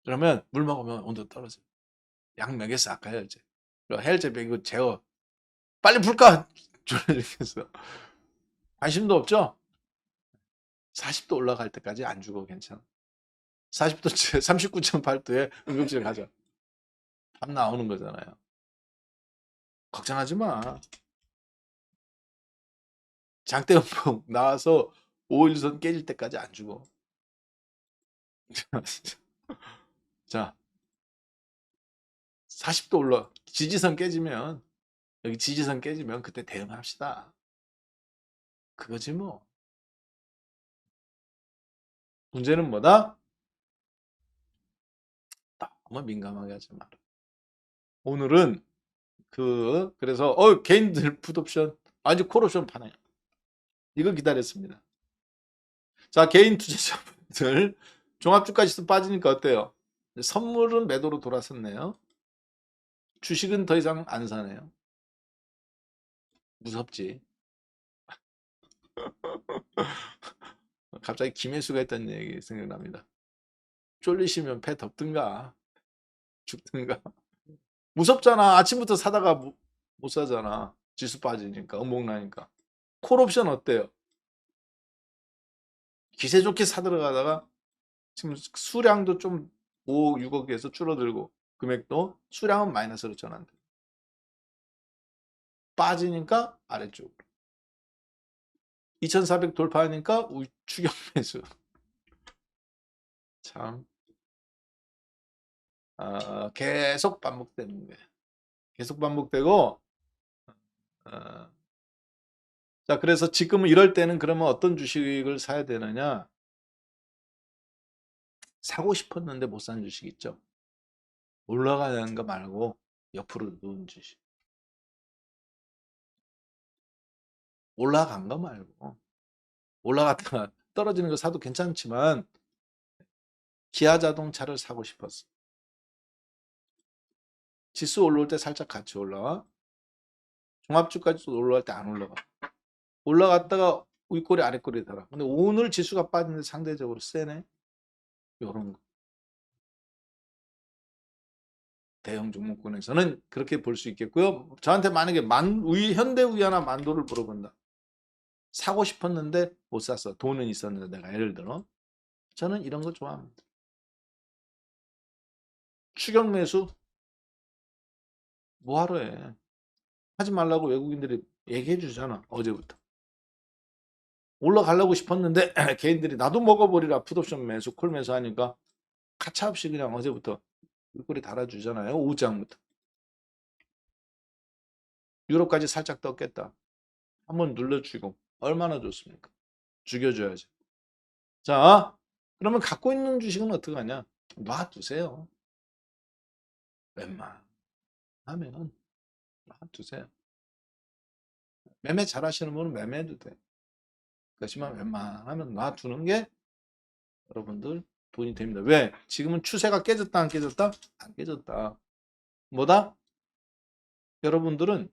Speaker 1: 그러면 물 먹으면 온도 떨어져. 약 먹였어, 아까 해열제. 해열제 먹이고 재워. 빨리 불 꺼! 이렇게 해서. 관심도 없죠? 40도 올라갈 때까지 안 죽어, 괜찮아. 40도, 39.8도에 응급실 가자. 답 나오는 거잖아요. 걱정하지 마. 장대음풍 나와서 5일선 깨질 때까지 안 죽어. 자, 40도 지지선 깨지면, 여기 지지선 깨지면 그때 대응합시다. 그거지 뭐. 문제는 뭐다? 너무 민감하게 하지 마라. 오늘은 그래서 개인들 풋옵션 아직 콜옵션 파네. 이거 기다렸습니다. 자, 개인 투자자분들 종합주가지수 빠지니까 어때요? 선물은 매도로 돌아섰네요. 주식은 더 이상 안 사네요. 무섭지. 갑자기 김혜수가 했던 얘기 생각납니다. 쫄리시면 배 덮든가 죽든가. 무섭잖아. 아침부터 사다가 못 사잖아. 지수 빠지니까 엄청나니까. 콜옵션 어때요? 기세 좋게 사들어가다가 지금 수량도 좀 5억, 6억에서 줄어들고 금액도 수량은 마이너스로 전환돼. 빠지니까 아래쪽으로. 2400 돌파하니까 추격 매수. 참 계속 반복되는 거예요. 계속 반복되고 어, 자, 그래서 지금은 이럴 때는 그러면 어떤 주식을 사야 되느냐? 사고 싶었는데 못 산 주식 있죠. 올라가는 거 말고 옆으로 누운 주식. 올라간 거 말고 올라갔다가 떨어지는 거 사도 괜찮지만 기아 자동차를 사고 싶었어. 지수 올라올 때 살짝 같이 올라와. 종합주까지도 올라갈 때 안 올라가. 올라갔다가 윗꼬리 아랫꼬리 달아. 근데 오늘 지수가 빠지는데 상대적으로 세네. 요런 거. 대형 종목군에서는 그렇게 볼 수 있겠고요. 저한테 만약에 현대우이하나 만도를 물어본다. 사고 싶었는데 못 샀어. 돈은 있었는데 내가 예를 들어. 저는 이런 거 좋아합니다. 추격 매수 뭐하러 해. 하지 말라고 외국인들이 얘기해 주잖아. 어제부터. 올라가려고 싶었는데 개인들이 나도 먹어버리라 풋옵션 매수 콜 매수 하니까 가차없이 그냥 어제부터 윗꼬리 달아주잖아요. 오후장부터. 유럽까지 살짝 떴겠다. 한번 눌러주고 얼마나 좋습니까? 죽여줘야지. 자, 그러면 갖고 있는 주식은 어떻게 하냐? 놔두세요. 웬만하면 놔두세요. 매매 잘하시는 분은 매매해도 돼. 그렇지만 웬만하면 놔두는 게 여러분들 돈이 됩니다. 왜? 지금은 추세가 깨졌다 안 깨졌다? 안 깨졌다. 뭐다? 여러분들은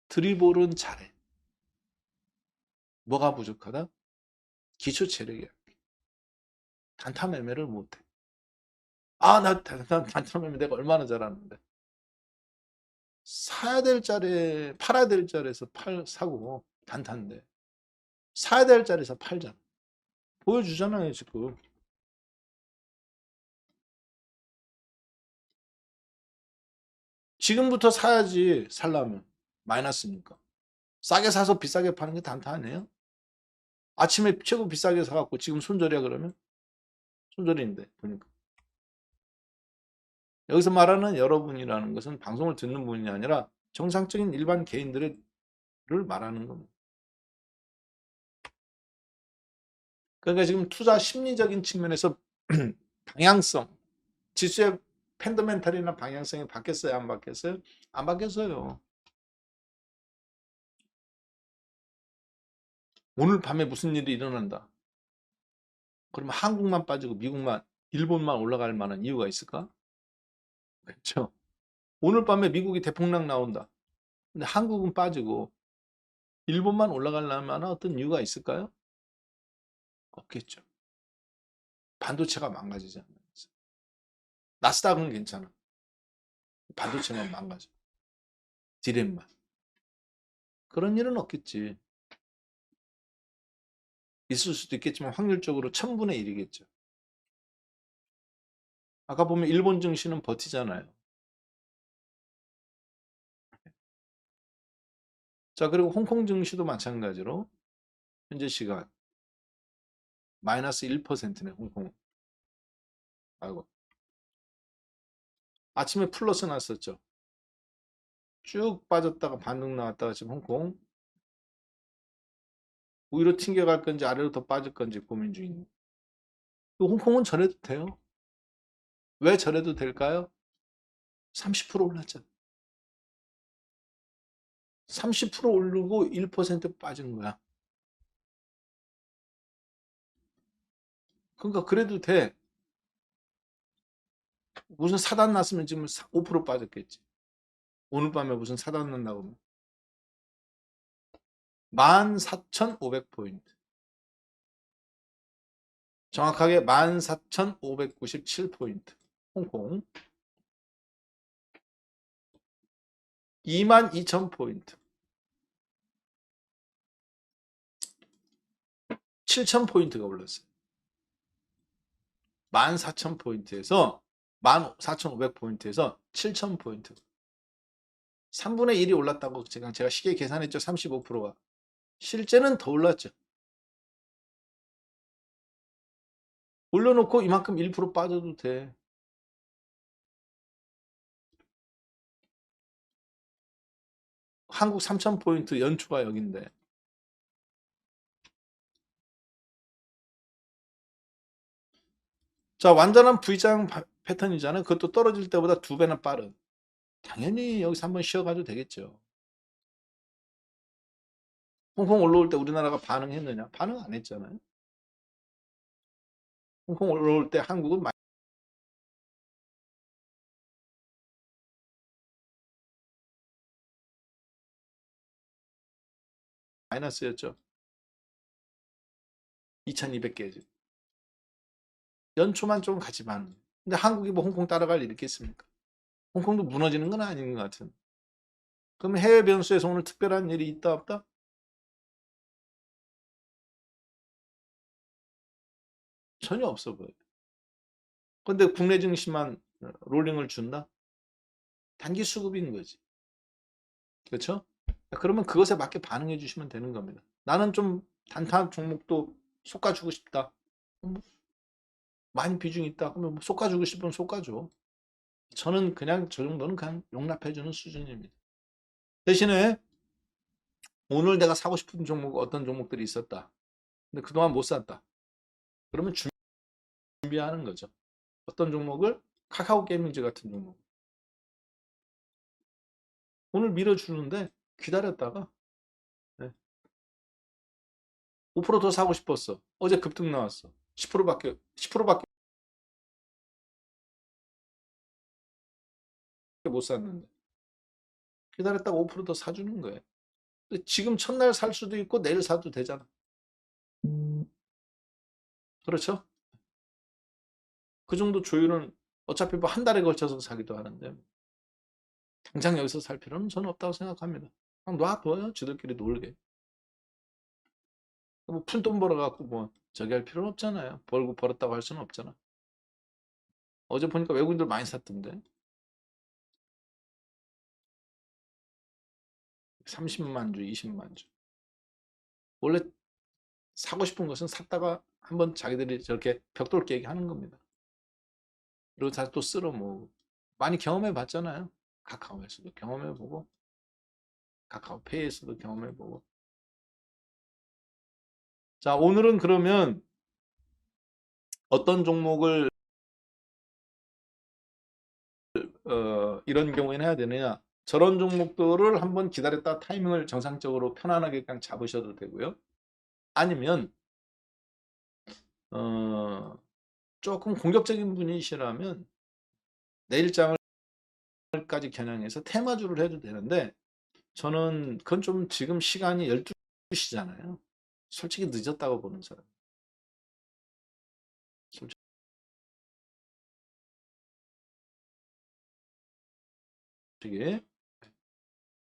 Speaker 1: 드리볼은 잘해. 뭐가 부족하다? 기초 체력이야. 단타 매매를 못해. 나 단타 매매 내가 얼마나 잘하는데. 사야 될 자리에 팔아야 될 자리에서 사고 단타인데 사야 될 자리에서 팔잖아. 보여주잖아요 지금. 지금부터 사야지 살라면 마이너스니까. 싸게 사서 비싸게 파는 게 단타 아니에요? 아침에 최고 비싸게 사갖고 지금 손절이야 그러면? 손절인데 보니까. 여기서 말하는 여러분이라는 것은 방송을 듣는 분이 아니라 정상적인 일반 개인들을 말하는 겁니다. 그러니까 지금 투자 심리적인 측면에서 방향성, 지수의 펀더멘탈이나 방향성이 바뀌었어요? 안 바뀌었어요? 안 바뀌었어요. 오늘 밤에 무슨 일이 일어난다. 그러면 한국만 빠지고 미국만, 일본만 올라갈 만한 이유가 있을까? 그렇죠. 오늘 밤에 미국이 대폭락 나온다. 근데 한국은 빠지고 일본만 올라갈 만한 어떤 이유가 있을까요? 없겠죠. 반도체가 망가지잖아요. 나스닥은 괜찮아. 반도체만 망가져. 디램만. 그런 일은 없겠지. 있을 수도 있겠지만 확률적으로 1000분의 1이겠죠. 아까 보면 일본 증시는 버티잖아요. 자, 그리고 홍콩 증시도 마찬가지로 현재 시간 마이너스 1%네, 홍콩. 아이고. 아침에 플러스 났었죠. 쭉 빠졌다가 반등 나왔다가 지금 홍콩 위로 튕겨갈 건지 아래로 더 빠질 건지 고민 중입니다. 홍콩은 저래도 돼요. 왜 저래도 될까요? 30% 올랐잖아. 30% 오르고 1% 빠진 거야. 그러니까 그래도 돼. 무슨 사단 났으면 지금 5% 빠졌겠지. 오늘 밤에 무슨 사단 난다고 하면 14,500포인트. 정확하게 14,597포인트. 홍콩 22,000포인트. 7,000포인트가 올랐어요. 14,000포인트에서 14,500포인트에서 7,000포인트. 3분의 1이 올랐다고 제가 쉽게 계산했죠. 35%가. 실제는 더 올랐죠. 올려놓고 이만큼 1% 빠져도 돼. 한국 3,000포인트 연초가 여긴데. 자, 완전한 V자 패턴이잖아요. 그것도 떨어질 때보다 2배나 빠른. 당연히 여기서 한번 쉬어가도 되겠죠. 홍콩 올라올 때 우리나라가 반응했느냐? 반응 안 했잖아요. 홍콩 올라올 때 한국은 마이너스였죠. 2200개. 연초만 좀 같이 반응. 근데 한국이 뭐 홍콩 따라갈 일 있겠습니까? 홍콩도 무너지는 건 아닌 것 같은. 그럼 해외 변수에서 오늘 특별한 일이 있다 없다? 전혀 없어 보여요. 근데 국내 증시만 롤링을 준다? 단기 수급인 거지. 그렇죠? 그러면 그것에 맞게 반응해 주시면 되는 겁니다. 나는 좀 단타 종목도 솎아주고 싶다. 많이 비중이 있다. 그러면 솎아주고 싶으면 솎아줘. 저는 그냥 저 정도는 그냥 용납해 주는 수준입니다. 대신에 오늘 내가 사고 싶은 종목 어떤 종목들이 있었다. 근데 그동안 못 샀다. 그러면 준비하는 거죠. 어떤 종목을? 카카오 게이밍즈 같은 종목. 오늘 밀어주는데 기다렸다가 5%더 사고 싶었어. 어제 급등 나왔어. 10%밖에 못 샀는데. 기다렸다가 5%더 사주는 거예요. 지금 첫날 살 수도 있고 내일 사도 되잖아. 그렇죠? 그 정도 조율은 어차피 뭐 한 달에 걸쳐서 사기도 하는데 당장 여기서 살 필요는 저는 없다고 생각합니다. 그냥 놔둬요. 지들끼리 놀게. 뭐 푼돈 벌어갖고 뭐 저기 할 필요는 없잖아요. 벌었다고 할 수는 없잖아. 어제 보니까 외국인들 많이 샀던데. 30만 주, 20만 주. 원래 사고 싶은 것은 샀다가 한번 자기들이 저렇게 벽돌 깨기 하는 겁니다. 그리고 다시 또 쓸어 모으고. 많이 경험해 봤잖아요. 카카오에서도 경험해 보고, 카카오페이에서도 경험해 보고. 자, 오늘은 그러면 어떤 종목을 이런 경우에는 해야 되느냐? 저런 종목들을 한번 기다렸다 타이밍을 정상적으로 편안하게 그냥 잡으셔도 되고요. 아니면 어, 조금 공격적인 분이시라면 내일장을까지 겨냥해서 테마주를 해도 되는데 저는 그건 좀 지금 시간이 12시잖아요. 솔직히 늦었다고 보는 사람. 솔직히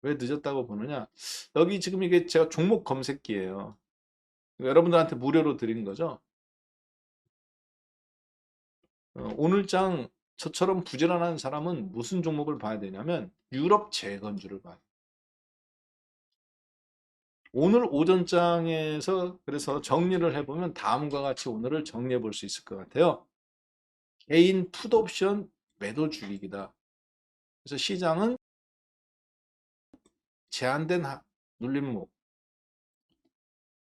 Speaker 1: 왜 늦었다고 보느냐? 여기 지금 이게 제가 종목 검색기예요. 여러분들한테 무료로 드린 거죠. 오늘장 저처럼 부지런한 사람은 무슨 종목을 봐야 되냐면 유럽 재건주를 봐요. 오늘 오전장에서 그래서 정리를 해보면 다음과 같이 오늘을 정리해 볼 수 있을 것 같아요. 개인 풋옵션 매도 주기이다. 그래서 시장은 제한된 눌림목.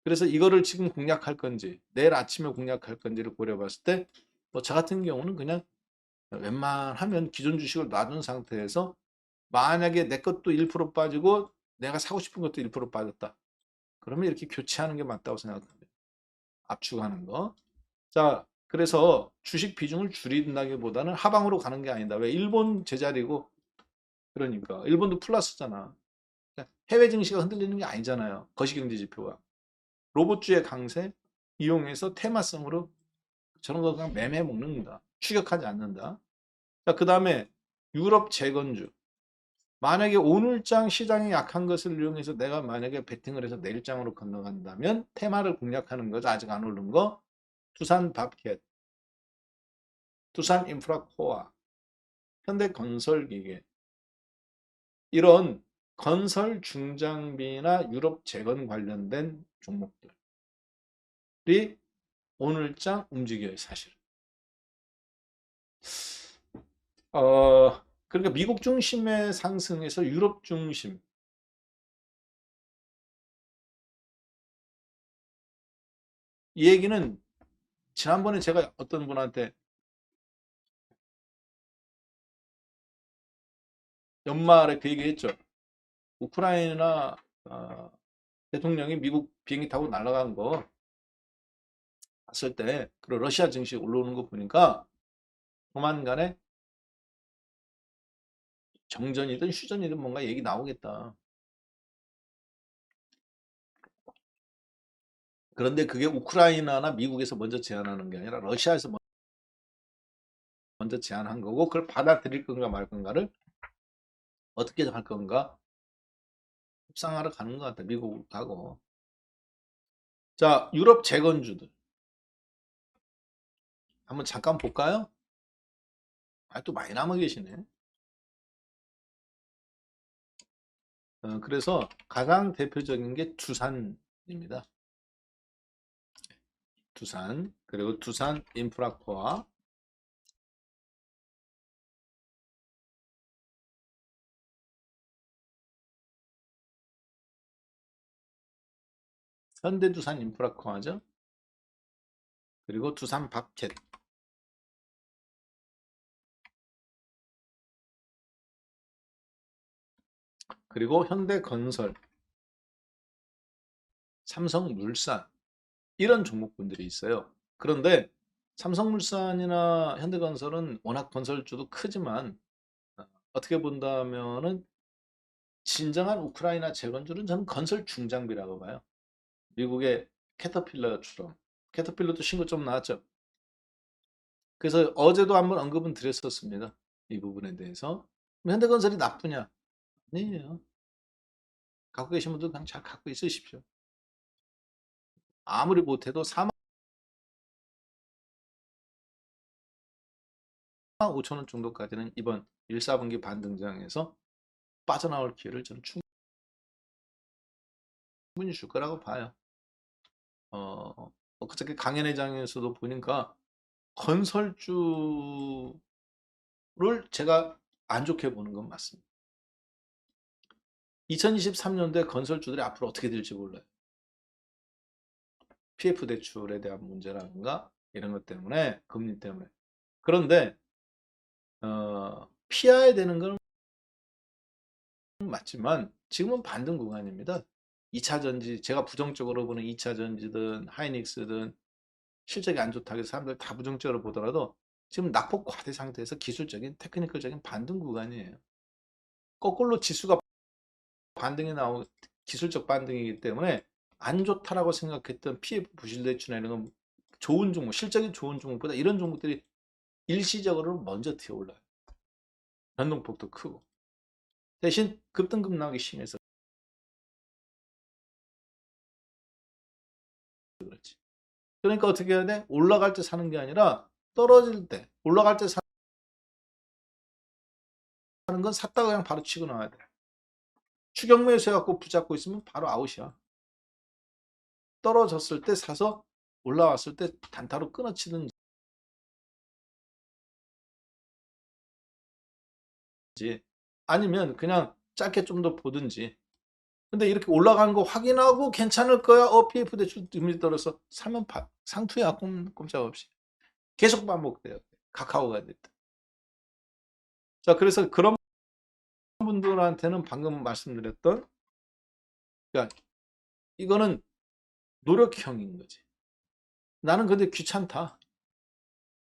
Speaker 1: 그래서 이거를 지금 공략할 건지 내일 아침에 공략할 건지를 고려봤을 때 뭐 저 같은 경우는 그냥 웬만하면 기존 주식을 놔둔 상태에서 만약에 내 것도 1% 빠지고 내가 사고 싶은 것도 1% 빠졌다. 그러면 이렇게 교체하는 게 맞다고 생각합니다. 압축하는 거. 자, 그래서 주식 비중을 줄인다기보다는 하방으로 가는 게 아니다. 왜? 일본 제자리고 그러니까 일본도 플러스잖아. 해외 증시가 흔들리는 게 아니잖아요. 거시경제 지표가. 로봇주의 강세 이용해서 테마성으로 저런 거 그냥 매매 먹는다. 추격하지 않는다. 자, 그 다음에 유럽 재건주. 만약에 오늘장 시장이 약한 것을 이용해서 내가 만약에 베팅을 해서 내일장으로 건너간다면 테마를 공략하는 거죠. 아직 안 오른 거. 두산 밥켓, 두산 인프라코아, 현대건설기계 이런 건설 중장비나 유럽 재건 관련된 종목들이 오늘장 움직여요, 사실. 그러니까 미국 중심의 상승에서 유럽 중심. 이 얘기는 지난번에 제가 어떤 분한테 연말에 그 얘기 했죠. 우크라이나 대통령이 미국 비행기 타고 날아간 거 봤을 때, 그리고 러시아 증시 올라오는 거 보니까 조만간에 정전이든 휴전이든 뭔가 얘기 나오겠다. 그런데 그게 우크라이나나 미국에서 먼저 제안하는 게 아니라 러시아에서 먼저 제안한 거고 그걸 받아들일 건가 말 건가를 어떻게 할 건가 협상하러 가는 것 같다. 미국 가고. 자, 유럽 재건주들 한번 잠깐 볼까요? 또 많이 남아 계시네. 그래서 가장 대표적인 게 두산입니다. 두산, 그리고 두산 인프라코아, 현대두산 인프라코아죠. 그리고 두산 밥켓, 그리고 현대건설, 삼성물산 이런 종목군들이 있어요. 그런데 삼성물산이나 현대건설은 워낙 건설주도 크지만 어떻게 본다면은 진정한 우크라이나 재건주는 저는 건설 중장비라고 봐요. 미국의 캐터필러처럼. 캐터필러도 신고 좀 나왔죠. 그래서 어제도 한번 언급은 드렸었습니다. 이 부분에 대해서. 현대건설이 나쁘냐? 아니에요. 갖고 계신 분들 그냥 잘 갖고 있으십시오. 아무리 못해도 4만 5천 원 정도까지는 이번 1, 4분기 반등장에서 빠져나올 기회를 저는 충분히 충분히 줄 거라고 봐요. 그저께 강연회장에서도 보니까 건설주를 제가 안 좋게 보는 건 맞습니다. 2023년도에 건설주들이 앞으로 어떻게 될지 몰라요. PF 대출에 대한 문제라든가 이런 것 때문에, 금리 때문에. 그런데 피해야 되는 건 맞지만 지금은 반등 구간입니다. 2차 전지, 제가 부정적으로 보는 2차 전지든 하이닉스든 실적이 안 좋다고 해서 사람들 다 부정적으로 보더라도 지금 낙폭 과대 상태에서 기술적인 테크니컬적인 반등 구간이에요. 거꾸로 지수가 반등이 나오고 기술적 반등이기 때문에 안 좋다라고 생각했던 PF 부실대출이나 이런 건 좋은 종목, 실적이 좋은 종목보다 이런 종목들이 일시적으로 먼저 튀어올라요. 변동폭도 크고. 대신 급등급 나오기 심해서 그렇지. 그러니까 어떻게 해야 돼? 올라갈 때 사는 게 아니라 떨어질 때, 올라갈 때 사는 건 샀다가 그냥 바로 치고 나와야 돼. 추격 매수 해갖고 붙잡고 있으면 바로 아웃이야. 떨어졌을 때 사서 올라왔을 때 단타로 끊어치든지 아니면 그냥 짧게 좀 더 보든지. 근데 이렇게 올라가는 거 확인하고 괜찮을 거야. PF 대출 금리 떨어서 사면 상투야. 꼼짝없이. 계속 반복돼요. 카카오가 됐다. 자, 그래서 그런 분들한테는 방금 말씀드렸던, 그러니까 이거는 노력형인 거지. 나는 근데 귀찮다.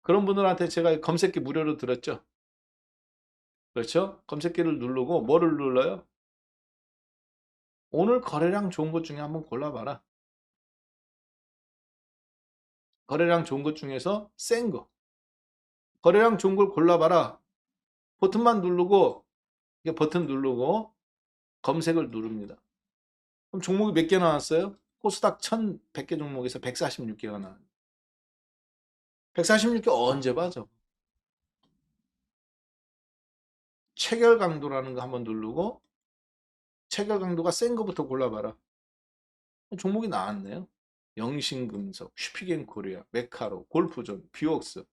Speaker 1: 그런 분들한테 제가 검색기 무료로 들었죠. 그렇죠? 검색기를 누르고 뭐를 눌러요? 오늘 거래량 좋은 것 중에 한번 골라봐라. 거래량 좋은 것 중에서 센 거. 거래량 좋은 걸 골라봐라. 버튼만 누르고, 이게 버튼 누르고 검색을 누릅니다. 그럼 종목이 몇 개 나왔어요? 코스닥 1100개 종목에서 146개가 나와요. 146개 언제 봐, 저거? 체결 강도라는 거 한번 누르고 체결 강도가 센 거부터 골라봐라. 종목이 나왔네요. 영신금속, 슈피겐코리아, 메카로, 골프존, 뷰옥스.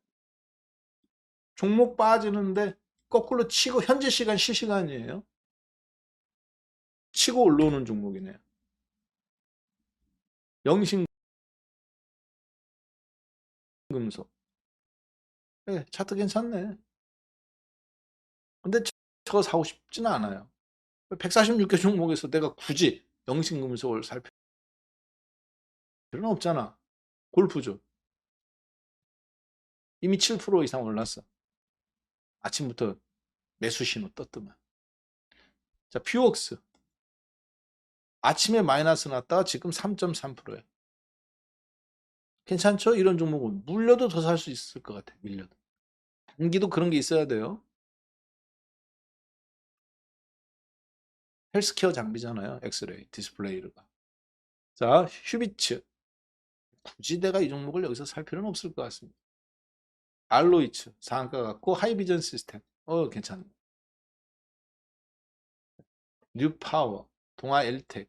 Speaker 1: 종목 빠지는데 거꾸로 치고 현재 시간 실시간이에요. 치고 올라오는 종목이네요. 영신금속. 네, 차트 괜찮네. 근데 저거 사고 싶지는 않아요. 146개 종목에서 내가 굳이 영신금속을 살 필요는 없잖아. 골프존. 이미 7% 이상 올랐어. 아침부터 매수 신호 떴더만. 자, 퓨옥스. 아침에 마이너스 났다가 지금 3.3%에. 괜찮죠? 이런 종목은 물려도 더 살 수 있을 것 같아. 밀려도. 단기도 그런 게 있어야 돼요. 헬스케어 장비잖아요. 엑스레이, 디스플레이가. 자, 휴비츠. 굳이 내가 이 종목을 여기서 살 필요는 없을 것 같습니다. 알로이츠 상한가 같고 하이비전 시스템. 괜찮네. 뉴파워, 동아 엘텍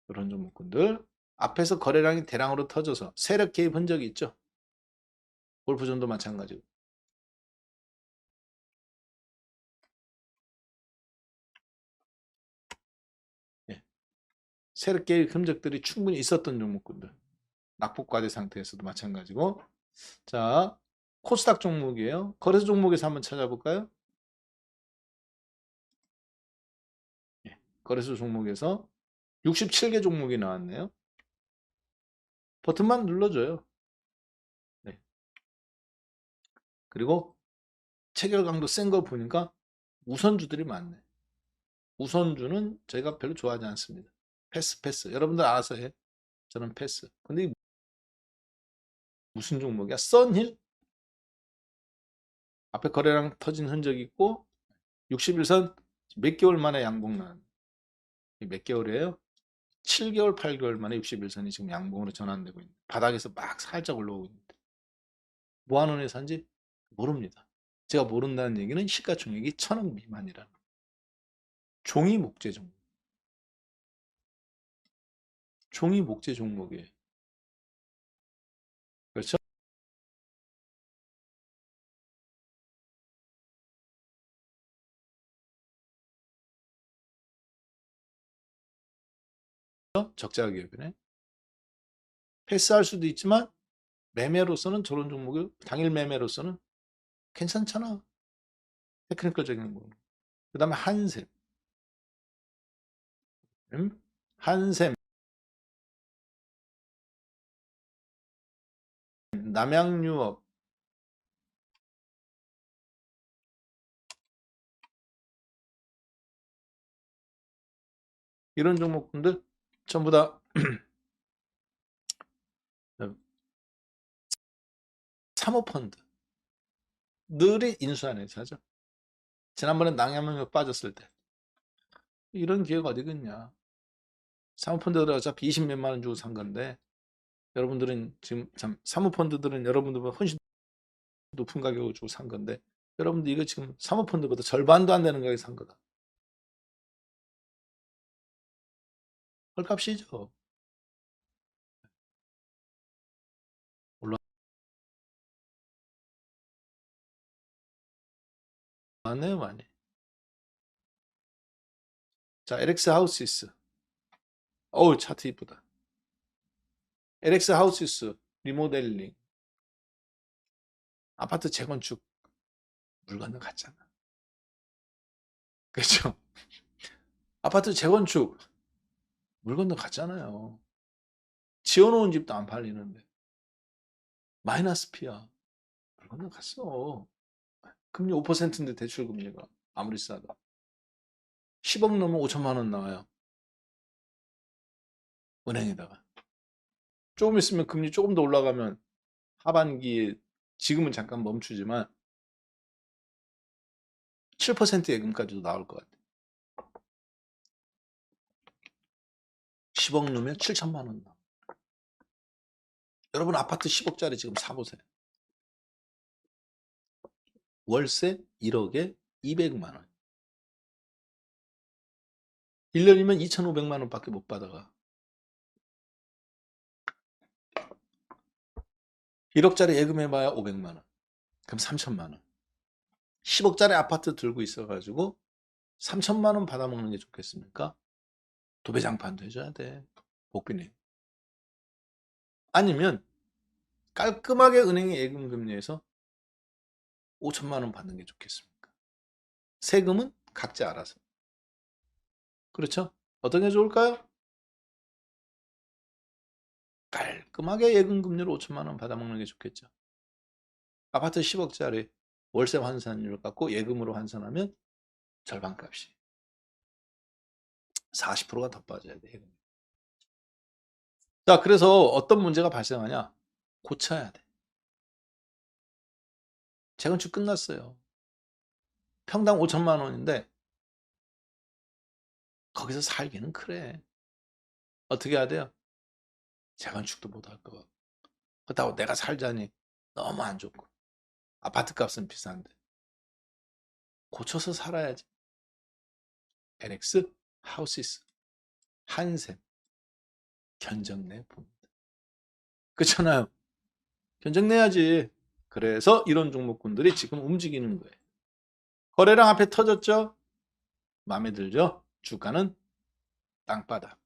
Speaker 1: 이런 종목군들 앞에서 거래량이 대량으로 터져서 세력 개입 흔적이 있죠. 골프존도 마찬가지고. 예. 세력 개입 흔적들이 충분히 있었던 종목군들. 낙폭 과대 상태에서도 마찬가지고. 자, 코스닥 종목이에요. 거래소 종목에서 한번 찾아볼까요? 예. 거래소 종목에서 67개 종목이 나왔네요. 버튼만 눌러줘요. 네. 그리고 체결 강도 센 거 보니까 우선주들이 많네. 우선주는 저희가 별로 좋아하지 않습니다. 패스. 여러분들 알아서 해. 저는 패스. 근데 무슨 종목이야? 썬힐? 앞에 거래량 터진 흔적이 있고 61선 몇 개월 만에 양봉 난. 몇 개월이에요? 7개월, 8개월 만에 61선이 지금 양봉으로 전환되고 있는. 바닥에서 막 살짝 올라오고 있는데. 뭐 하는 회사인지 모릅니다. 제가 모른다는 얘기는 시가총액이 1000억 미만이라는. 종이 목재 종목. 종이 목재 종목이에요. 그렇죠? 적자 기업이네. 패스할 수도 있지만 매매로서는 저런 종목이 당일 매매로서는 괜찮잖아. 테크니컬적인 거. 그 다음에 한샘. 한샘. 남양유업. 이런 종목들 전부 다 사모펀드. 늘이 인수한에서 하죠. 지난번에 남양유업 빠졌을 때. 이런 기회가 어디 있냐. 사모펀드들 어차피 20몇만 원 주고 산 건데 여러분들은 지금 참 사모펀드들은 여러분들보다 훨씬 높은 가격을 주고 산 건데 여러분들 이거 지금 사모펀드보다 절반도 안 되는 가격에 산 거다. 헐값이죠. 올라왔네요 많이. 자, LX 하우시스. 어우 차트 이쁘다. LX 하우시스 리모델링. 아파트 재건축 물건은 같잖아. 그렇죠? 아파트 재건축 물건도 같잖아요. 지어놓은 집도 안 팔리는데 마이너스 피야. 물건도 같어. 금리 5%인데 대출 금리가 아무리 싸도 10억 넘으면 5천만 원 나와요. 은행에다가. 조금 있으면 금리 조금 더 올라가면 하반기에 지금은 잠깐 멈추지만 7% 예금까지도 나올 것 같아요. 10억 넣으면 7천만 원 나와. 여러분 아파트 10억짜리 지금 사보세요. 월세 1억에 200만 원. 1년이면 2,500만 원밖에 못 받아가. 1억짜리 예금해봐야 500만 원. 그럼 3천만 원. 10억짜리 아파트 들고 있어가지고 3천만 원 받아먹는 게 좋겠습니까? 도배장판도 해줘야 돼. 복비는. 아니면 깔끔하게 은행에 예금 금리에서 5천만 원 받는 게 좋겠습니까? 세금은 각자 알아서. 그렇죠? 어떤 게 좋을까요? 깔끔하게 예금 금리로 5천만 원 받아먹는 게 좋겠죠. 아파트 10억짜리 월세 환산율 갖고 예금으로 환산하면 절반값이 40%가 더 빠져야 돼. 예금. 자, 그래서 어떤 문제가 발생하냐? 고쳐야 돼. 재건축 끝났어요. 평당 5천만 원인데 거기서 살기는 그래. 어떻게 해야 돼요? 재건축도 못 할 거 같고. 그렇다고 내가 살자니 너무 안 좋고. 아파트 값은 비싼데. 고쳐서 살아야지. LX, 하우시스, 한샘, 견적내 봅니다. 그렇잖아요. 견적내야지. 그래서 이런 종목군들이 지금 움직이는 거예요. 거래량 앞에 터졌죠? 마음에 들죠? 주가는 땅바닥.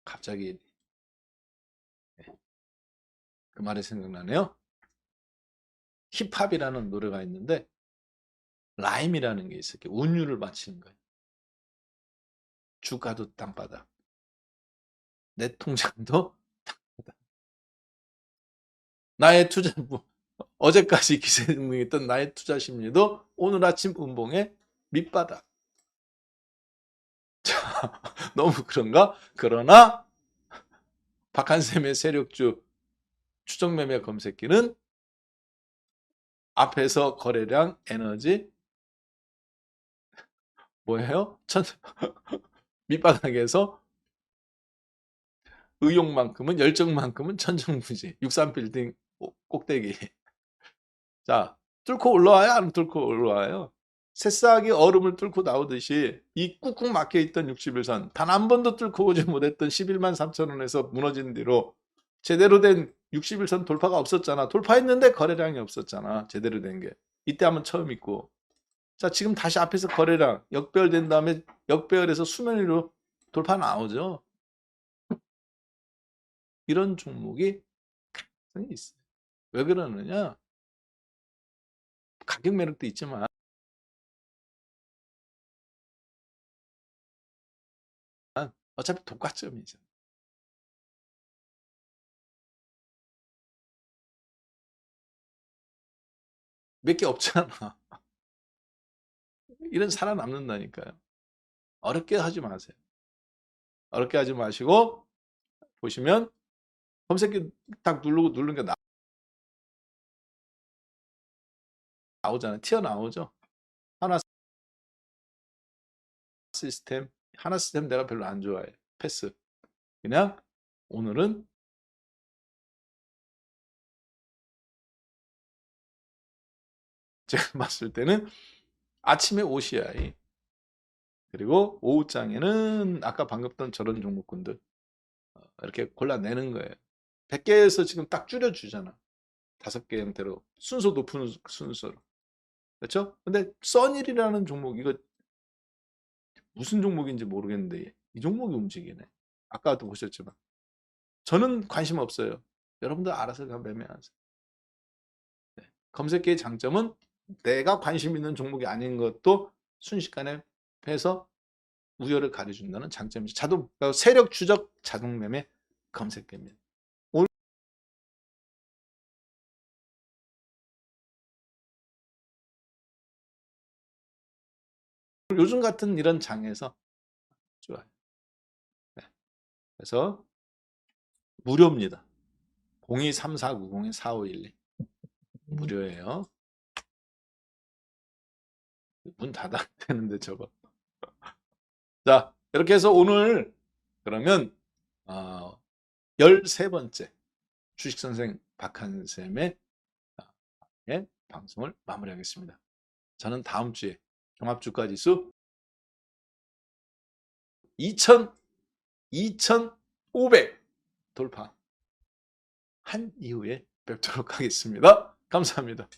Speaker 1: 갑자기 그 말이 생각나네요. 힙합이라는 노래가 있는데 라임이라는 게 있어요. 운율을 맞추는 거예요. 주가도 땅바닥. 내 통장도 땅바닥. 나의 투자 어제까지 기세등등했던 나의 투자 심리도 오늘 아침 음봉에 밑바닥. 자, 너무 그런가? 그러나 박한샘의 세력주 추정매매 검색기는 앞에서 거래량 에너지 뭐예요? 밑바닥에서 의욕만큼은 열정만큼은 천정부지. 63빌딩 꼭대기. 자, 뚫고 올라와요? 안 뚫고 올라와요? 새싹이 얼음을 뚫고 나오듯이 이 꾹꾹 막혀있던 60일선 단 한 번도 뚫고 오지 못했던 11만 3천 원에서 무너진 뒤로 제대로 된 60일선 돌파가 없었잖아. 돌파했는데 거래량이 없었잖아. 제대로 된 게. 이때 한번 처음 있고. 자, 지금 다시 앞에서 거래량 역배열된 다음에 역배열에서 수면 위로 돌파 나오죠. 이런 종목이 가능성이 있어요. 왜 그러느냐? 가격 매력도 있지만 어차피 독과점이죠. 몇 개 없잖아. 이런 살아남는다니까요. 어렵게 하지 마세요. 어렵게 하지 마시고 보시면 검색기 딱 누르고 누르는 게 나오잖아요. 튀어나오죠. 하나 하나 시스템 내가 별로 안 좋아해. 패스. 그냥 오늘은 제가 봤을 때는 아침에 OCI 그리고 오후장에는 아까 방금 던 저런 종목군들 이렇게 골라내는 거예요. 100개에서 지금 딱 줄여주잖아. 5개 형태로 순서 높은 순서로. 그렇죠? 근데 써닐이라는 종목 이거 무슨 종목인지 모르겠는데 이 종목이 움직이네. 아까도 보셨지만 저는 관심 없어요. 여러분들 알아서 매매하세요. 네. 검색기의 장점은 내가 관심 있는 종목이 아닌 것도 순식간에 해서 우열을 가려준다는 장점이죠. 그러니까 세력 추적 자동 매매 검색기입니다. 오늘 요즘 같은 이런 장에서 좋아요. 네. 그래서 무료입니다. 023490-4512 무료예요. 문 닫아야 되는데 저거. 자, 이렇게 해서 오늘 그러면 13번째 주식선생 박한샘의 방송을 마무리하겠습니다. 저는 다음 주에 종합주가지수 2500 돌파 한 이후에 뵙도록 하겠습니다. 감사합니다.